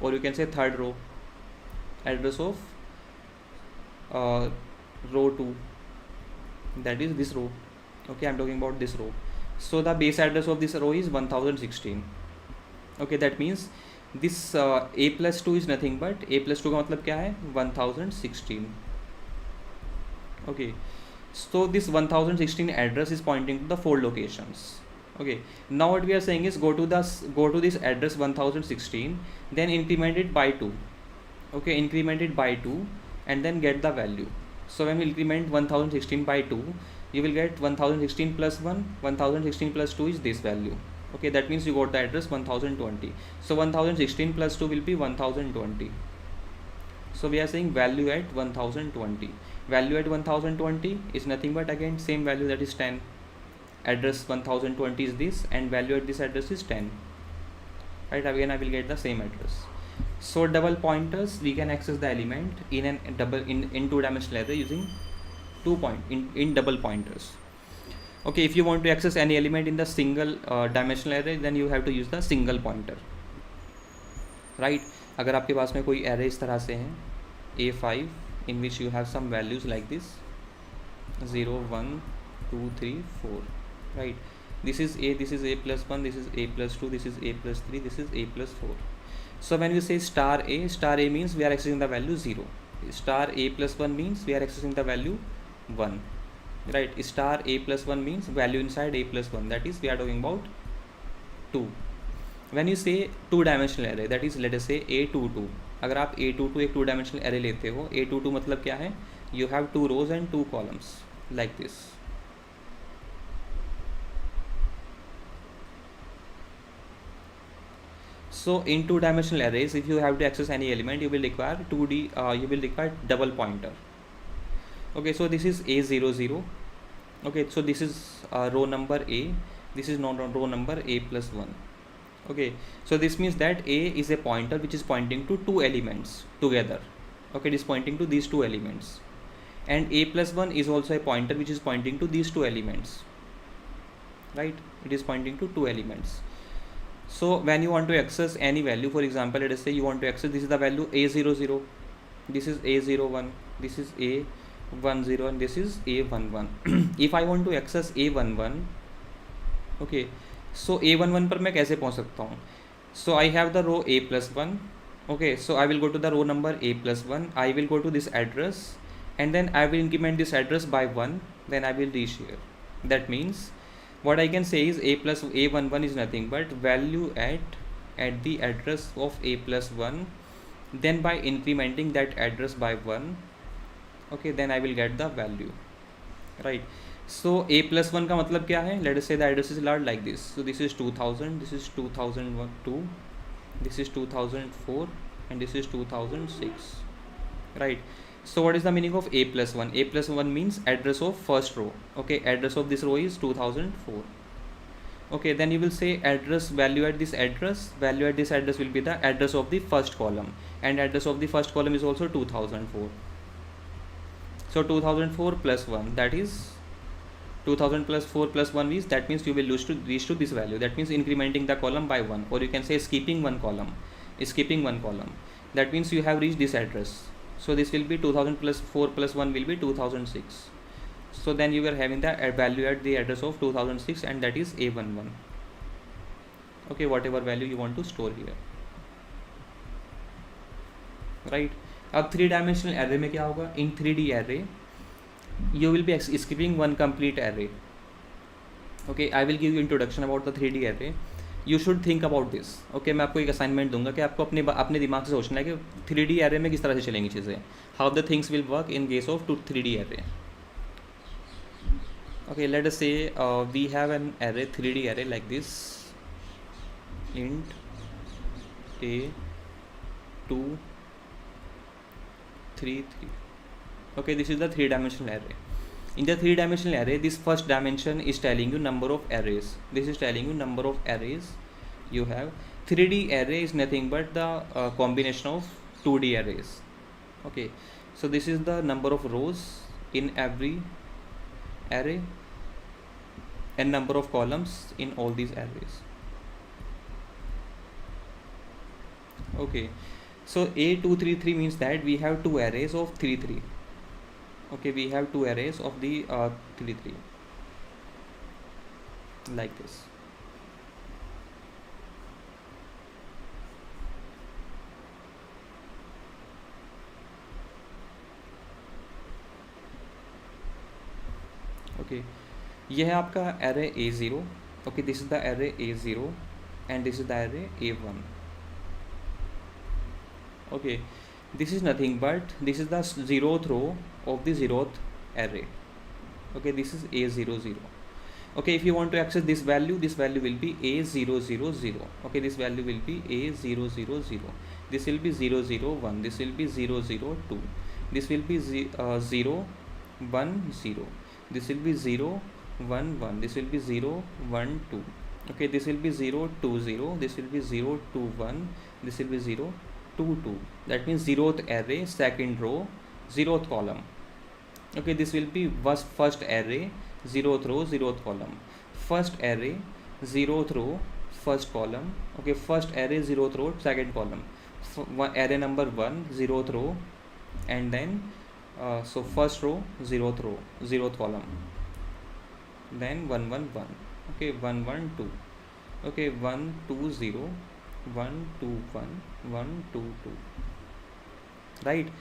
or you can say third row, address of uh, row 2, that is this row. Okay, I'm talking about this row. So the base address of this row is 1016. Okay, that means this a plus 2 is nothing but a plus 2 का मतलब क्या है 1016. Okay, so this 1016 address is pointing to the 4 locations. Okay, now what we are saying is go to this address 1016, then increment it by 2. Okay, increment it by 2 and then get the value. So when we increment 1016 by 2, you will get 1016 plus 1, 1016 plus 2 is this value. Okay, that means you got the address 1020. So 1016 plus 2 will be 1020. So we are saying value at 1020. Value at 1020 is nothing but again same value, that is 10. Address 1020 is this, and value at this address is 10. Right, again I will get the same address. So double pointers, we can access the element in two-dimensional array using in double pointers. Okay, if you want to access any element in the single dimensional array, then you have to use the single pointer. Right, अगर आपके पास में कोई array इस तरह से है A5 in which you have some values like this 0 1 2 3 4, right, this is A plus 1, this is A plus 2, this is A plus 3, this is A plus 4. So when we say star A means we are accessing the value 0. Star A plus 1 means we are accessing the value 1. Right, star A plus 1 means value inside A plus 1, that is we are talking about 2. When you say two-dimensional array, that is let us say A22. अगर आप A22 एक two-dimensional array लेते हो, A22 मतलब क्या है, you have 2 rows and 2 columns like this. So in two-dimensional arrays, if you have to access any element, you will require you will require double pointer. Okay, so this is A00. Okay, so this is row number A, this is row number A plus 1. Okay, so this means that A is a pointer which is pointing to 2 elements together. Okay, it is pointing to these 2 elements, and A plus 1 is also a pointer which is pointing to these 2 elements. Right, it is pointing to 2 elements. So when you want to access any value, for example, let us say you want to access, this is the value A00, this is A01, this is A10, and this is A11. If I want to access A11, okay, so A11 पर मैं कैसे पहुँच सकता हूँ? So I have the row A plus 1. Okay, so I will go to the row number A plus 1. I will go to this address, and then I will increment this address by 1. Then I will reach here. That means what I can say is A11 is nothing but value at the address of A plus 1. Then by incrementing that address by 1, okay, then I will get the value. Right. So A plus 1 का मतलब क्या है? Let us say the address is large like this. So this is 2000, this is 2002, this is 2004, and this is 2006. Right. So what is the meaning of A plus 1? A plus 1 means address of first row. Okay, address of this row is 2004. Okay, then you will say address value at this address will be the address of the first column, and address of the first column is also 2004. So 2004 plus 1, that is 2000 plus 4 plus 1 is, that means you will reach to this value. That means incrementing the column by 1, or you can say skipping one column. That means you have reached this address. So this will be 2000 plus 4 plus 1 will be 2006. So then you are having the value at the address of 2006, and that is A11. Okay, whatever value you want to store here. Right. अब 3-dimensional array में क्या होगा? In 3D array, you will be skipping one complete array. Okay, I will give you introduction about the 3D array. You should think about this. Okay, मैं आपको एक assignment दूंगा कि आपको अपने दिमाग से सोचना है कि 3D array में किस तरह से चलेंगी चीज़ें. How the things will work in case of 3D array. Okay, let us say we have an array, 3D array like this. Int A 2 3 3. Okay, this is the 3-dimensional array. In the 3-dimensional array, this first dimension is telling you number of arrays. This is telling you number of arrays you have. 3D array is nothing but the combination of 2D arrays. Okay, so this is the number of rows in every array and number of columns in all these arrays. Okay, so A233 means that we have two arrays of 3 3. Okay, we have two arrays of the 3 3 like this. Okay, ये है आपका array A0. Okay, this is the array A0 and this is the array A1. Okay, this is nothing but this is the zeroth row of the zeroth array. Okay, this is A00. Okay, if you want to access this value will be A000. Okay, this value will be A000. This will be 001. This will be 002. This will be 010. This will be 011. This will be 012. Okay, this will be 020. This will be 021. This will be 022. That means zeroth array, second row, zeroth column. Okay, this will be first array, zeroth row, zeroth column. First array, zeroth row, first column. Okay, first array, zeroth row, second column. Array number 1, zeroth row, and then so first row, zeroth column. Then 1 1 1. Okay, 1 1 2. Okay, 1 2 0, 1 2 1, 1 2 2. Right,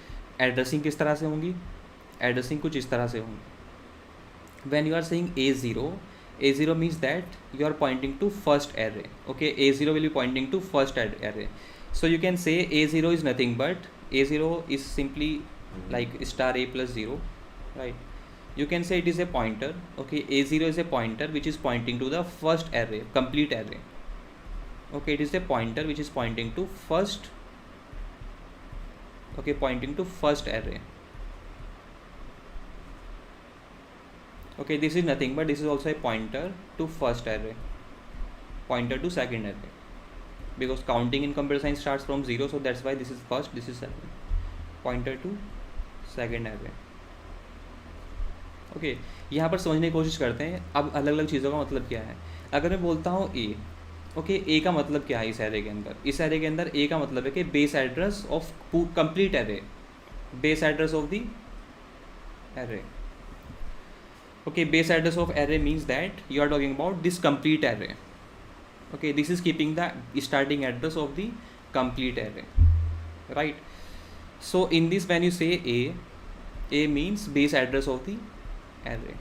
addressing किस तरह से होंगी? Addressing कुछ इस तरह से होंगी. When you are saying A0 means that you are pointing to first array. Okay, A0 will be pointing to first array. So you can say A0 is nothing but A0 is simply like star A plus 0, right? You can say it is a pointer. Okay, A0 is a pointer which is pointing to the first array, complete array. Okay, it is a pointer which is pointing to first. Okay, pointing to first array. Okay, this is nothing but this is also a pointer to first array, pointer to second array, because counting in computer science starts from 0, so that's why this is first, this is second. Pointer to second array. Okay, यहाँ पर समझने की कोशिश करते हैं अब अलग अलग चीज़ों का मतलब क्या है. अगर मैं बोलता हूँ ए, ओके, ए का मतलब क्या है इस एरे के अंदर? इस एरे के अंदर ए का मतलब है कि base address of complete array, base address of the array. Okay, base address of array means that you are talking about this complete array. Okay, this is keeping the starting address of the complete array, right? So in this, when you say a means base address of the array.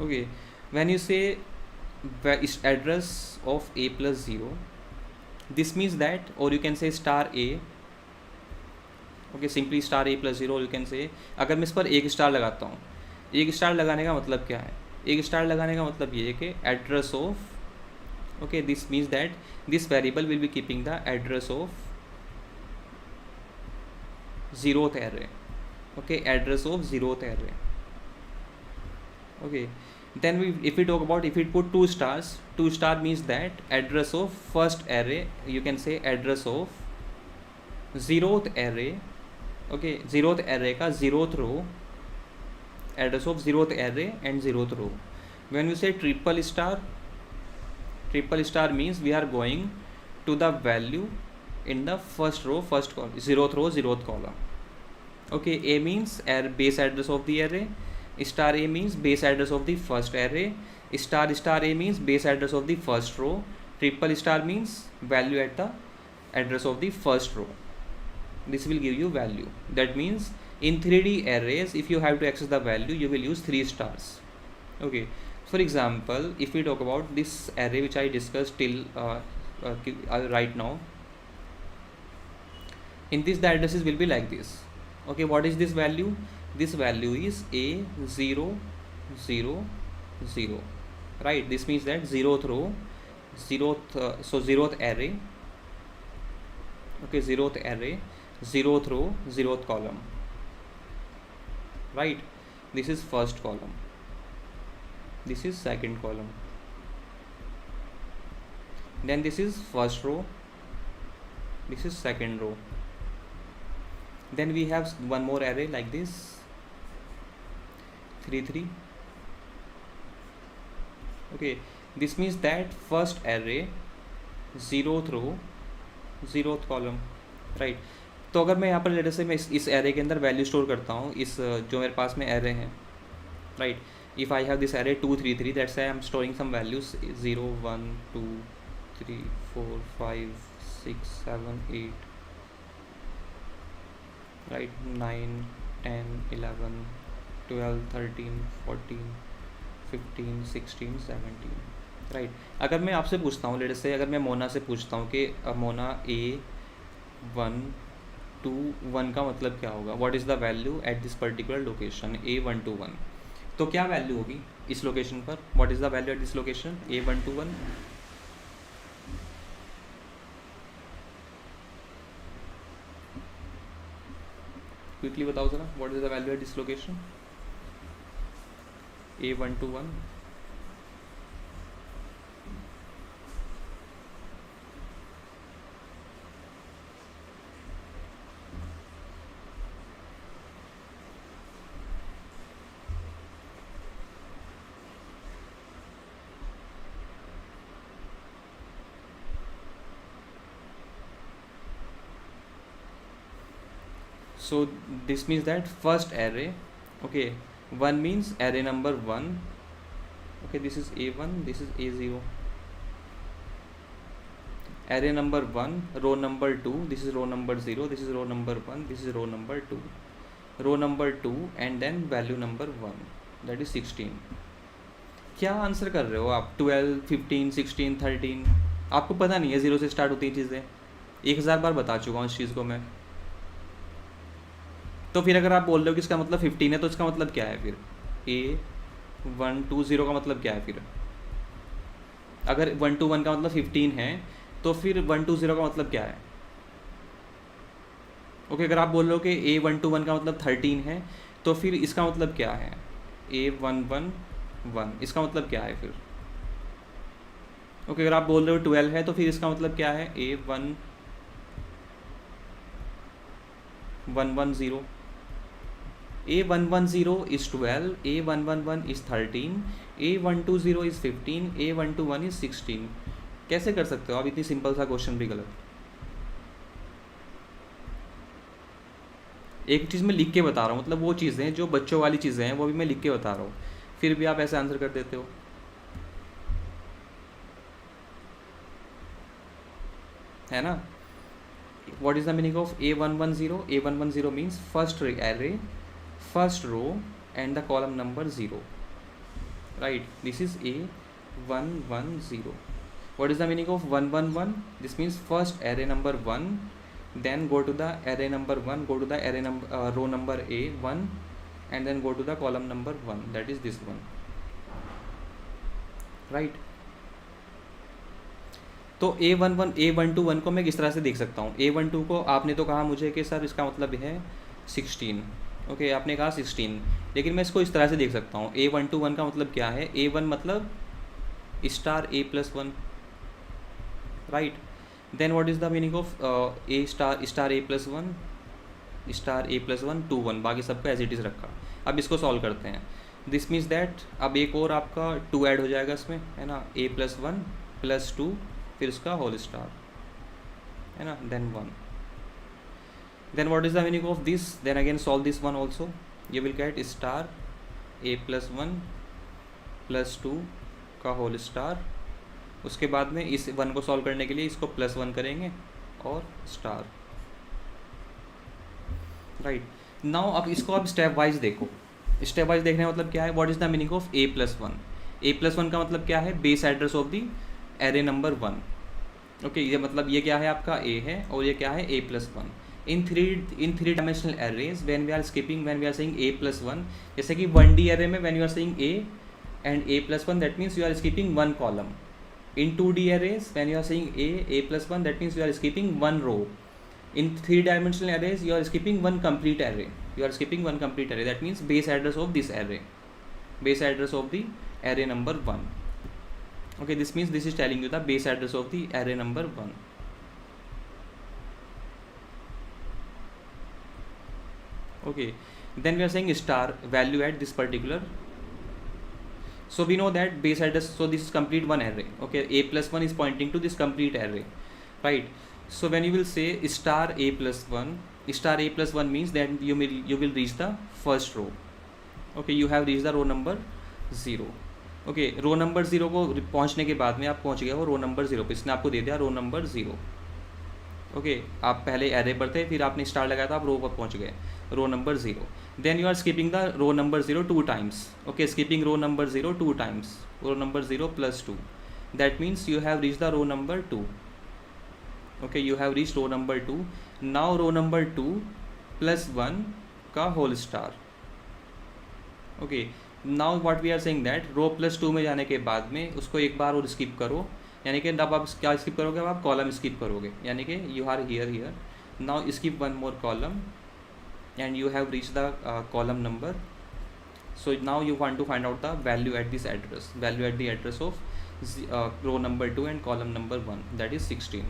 Okay, when you say address of a plus 0, this means that, or you can say star a. Okay, simply star A plus 0. You can से, अगर मैं इस पर एक star लगाता हूँ, एक star लगाने का मतलब क्या है? एक स्टार लगाने का मतलब ये है कि address of, okay, this means that this variable will be keeping the address of zeroth array. Okay, address of zeroth array. Okay, then if we talk about, if we put 2 stars, 2 star means that address of first array, you can say address of zeroth array. Okay, zeroth array का zeroth row, address of zeroth array and zeroth row. When we say triple star means we are going to the value in the first row, first column, zeroth row, zeroth column. Okay, A means base address of the array, star A means base address of the first array, star A means base address of the first row, triple star means value at the address of the first row. This will give you value. That means in 3D arrays, if you have to access the value, you will use 3 stars. Okay, for example, if we talk about this array which I discussed till right now, in this the addresses will be like this. Okay, what is this value? This value is A000, right? This means that zeroth row, zeroth array. Okay, zeroth array, zeroth row, zeroth column, right? This is first column, this is second column, then this is first row, this is second row. Then we have one more array like this, 3 3. Okay, this means that first array, zeroth row, zeroth column, right. तो अगर मैं यहाँ पर जैसे मैं इस array के अंदर वैल्यू स्टोर करता हूँ, इस जो मेरे पास में एरे हैं, right. If I have this array 2 3 3, that's I am storing some values 0 1 2 3 4 5 6 7 8, right, 9 10 11 12 13 14 15 16 17, right. अगर मैं आपसे पूछता हूँ, लेट से अगर मैं मोना से पूछता हूँ कि मोना A1 to 1 का मतलब क्या होगा, what is the value at this particular location A1 to 1, तो क्या वैल्यू होगी इस लोकेशन पर, what is the value at this location A1 to 1? Quickly बताओ ज़रा, what is the value at this location A1 to 1? So this means that first array, okay, 1 means array number 1, okay, this is A1, this is A0, array number 1, row number 2, this is row number 0, this is row number 1, this is row number 2, row number 2, and then value number 1, that is 16. क्या answer कर रहे हो आप? 12 15 16 13, आपको पता नहीं है zero से स्टार्ट होती हैं चीज़ें, 1000 बार बता चुका हूँ इस चीज़ को मैं। तो फिर अगर आप बोल रहे हो कि इसका मतलब 15 है, तो इसका मतलब क्या है फिर? A1 to 0 का मतलब क्या है फिर? अगर 1 to 1 का मतलब 15 है, तो फिर 1 to 0 का मतलब क्या है? ओके, अगर आप बोल रहे हो कि A1 to 1 का मतलब 13 है, तो फिर इसका मतलब क्या है? A1 1 1, इसका मतलब क्या है फिर? ओके, अगर आप बोल रहे हो 12 है, तो फिर इसका मतलब क्या है? A1 1 1 0, A1 1 0 is 12, A1 1 1 is 13, A1 2 0 is 15, A1 to 1 is 16। कैसे कर सकते हो आप इतनी सिंपल सा क्वेश्चन भी गलत? एक चीज़ मैं लिख के बता रहा हूँ, मतलब वो चीज़ें जो बच्चों वाली चीज़ें हैं वो भी मैं लिख के बता रहा हूँ, फिर भी आप ऐसे आंसर कर देते हो, है ना? What is the meaning of A1 1 0? A1 1 0 means first array, first row, and the column number 0, right? This is A1 1 0. What is the meaning of 1 1 1? This means first array number 1, then go to the array number 1, go to the array number row number A1, and then go to the column number 1, that is this one, right? तो A1 to 1 को मैं किस तरह से देख सकता हूँ? A1 2 को आपने तो कहा मुझे कि सर इसका मतलब है 16, ओके, आपने कहा 16, लेकिन मैं इसको इस तरह से देख सकता हूँ। A1 to 1 का मतलब क्या है? A1 मतलब star A+1, right. Then what is the meaning of A star A+1, star A+1 2 1, बाकी सबका एज इट इज़ रखा। अब इसको सॉल्व करते हैं। दिस मीन्स दैट अब एक और आपका 2 ऐड हो जाएगा इसमें, है ना, A+1 +2, फिर उसका होल स्टार, है ना, then 1। Then what is the meaning of this? Then again solve this one also, you will get star A+1 +2 का होल स्टार। उसके बाद में इस 1 को सॉल्व करने के लिए इसको +1 करेंगे और स्टार, राइट। नाउ अब इसको आप स्टेप वाइज देखो। स्टेप वाइज देखने का मतलब क्या है? What is the meaning of A+1? A+1 का मतलब क्या है? Base address of the array number 1, okay. ये मतलब ये क्या है? आपका A है, और ये क्या है? A+1। In three dimensional arrays when we are skipping, when we are saying A+1, जैसे कि 1D एरे में when you are saying A and A+1, that means you are skipping 1 column. In 2D arrays, when you are saying A+1, that means you are skipping 1 row. In 3-dimensional arrays, you are skipping 1 complete array. You are skipping 1 complete array. That means base address of this array. Base address of the array number 1. Okay, this means this is telling you the base address of the array number 1. Okay, then we are saying star value at this particular. So we know that base address, so this is complete one array. Okay, a plus 1 is pointing to this complete array, right? So when you will say star a plus 1, star a plus 1 means that you will reach the first row. Okay, you have reached the row number 0. Okay, row number 0 को पहुंचने के बाद में आप पहुंच गए हो रो number 0 पे, इसने आपको दे दिया रो नंबर 0. ओके, आप पहले एरे पर थे, फिर आपने स्टार लगाया था, आप रो पर पहुंच गए, row number 0. Then you are skipping the row number 0 2 times. Okay, skipping row number 0 2 times, row number 0 plus 2, that means you have reach the row number 2. Okay, you have reach row number 2. Now row number 2 plus 1 का whole star. Okay, now what we are saying that row plus 2 में जाने के बाद में उसको एक बार और skip करो, यानी कि अब आप क्या स्किप करोगे, अब आप कॉलम स्किप करोगे, यानी कि you are here. Now skip one more column and you have reach the column number. So now you want to find out the value at this address, value at the address of row number 2 and column number 1, that is 16.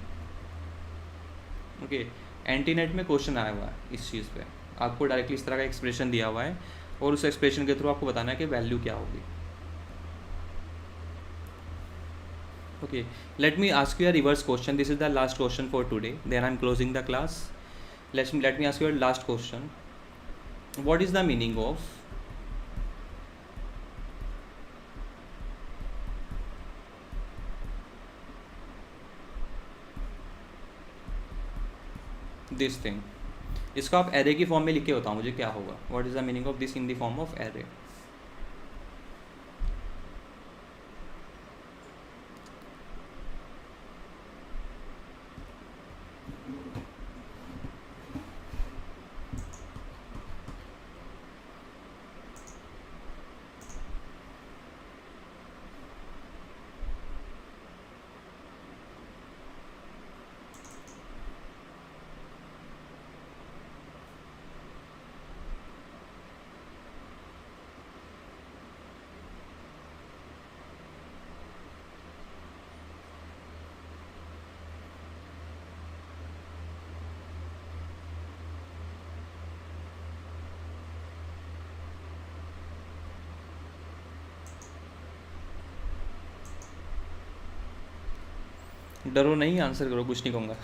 Okay, एंटीनेट में question आया हुआ है इस चीज़ पे, आपको directly इस तरह का एक्सप्रेशन दिया हुआ है और उस एक्सप्रेशन के थ्रू आपको बताना है कि वैल्यू क्या होगी. Okay, let me ask you a reverse question. This is the last question for today, then I am closing the class. let me ask you a last question. What is the meaning of this thing? इसको आप array की form में लिख के बताओ मुझे क्या होगा. What is the meaning of this in the form of array? डरो नहीं, आंसर करो, कुछ नहीं कहूँगा.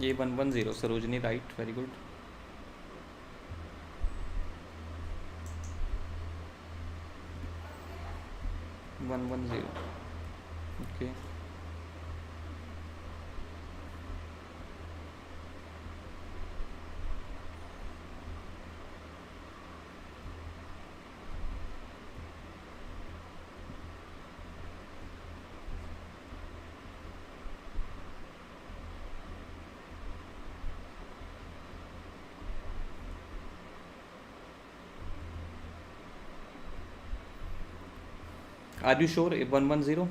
ये 110 Sarojini, right, very good. 110. Okay, are you sure 110?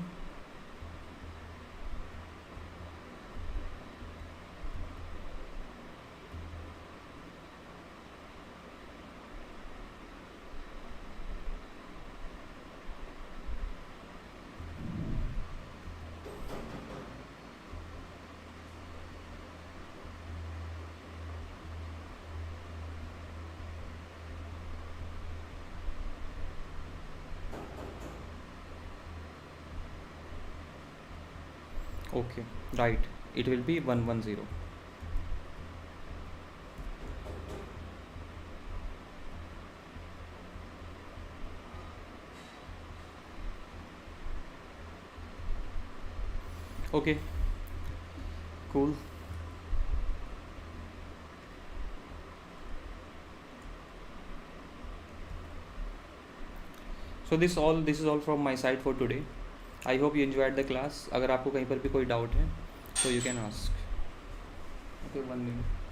Okay, right, it will be 110. Okay, cool. So this is all from my side for today. I hope you enjoyed the class. अगर आपको कहीं पर भी कोई डाउट है तो you can ask. Okay, 1 minute.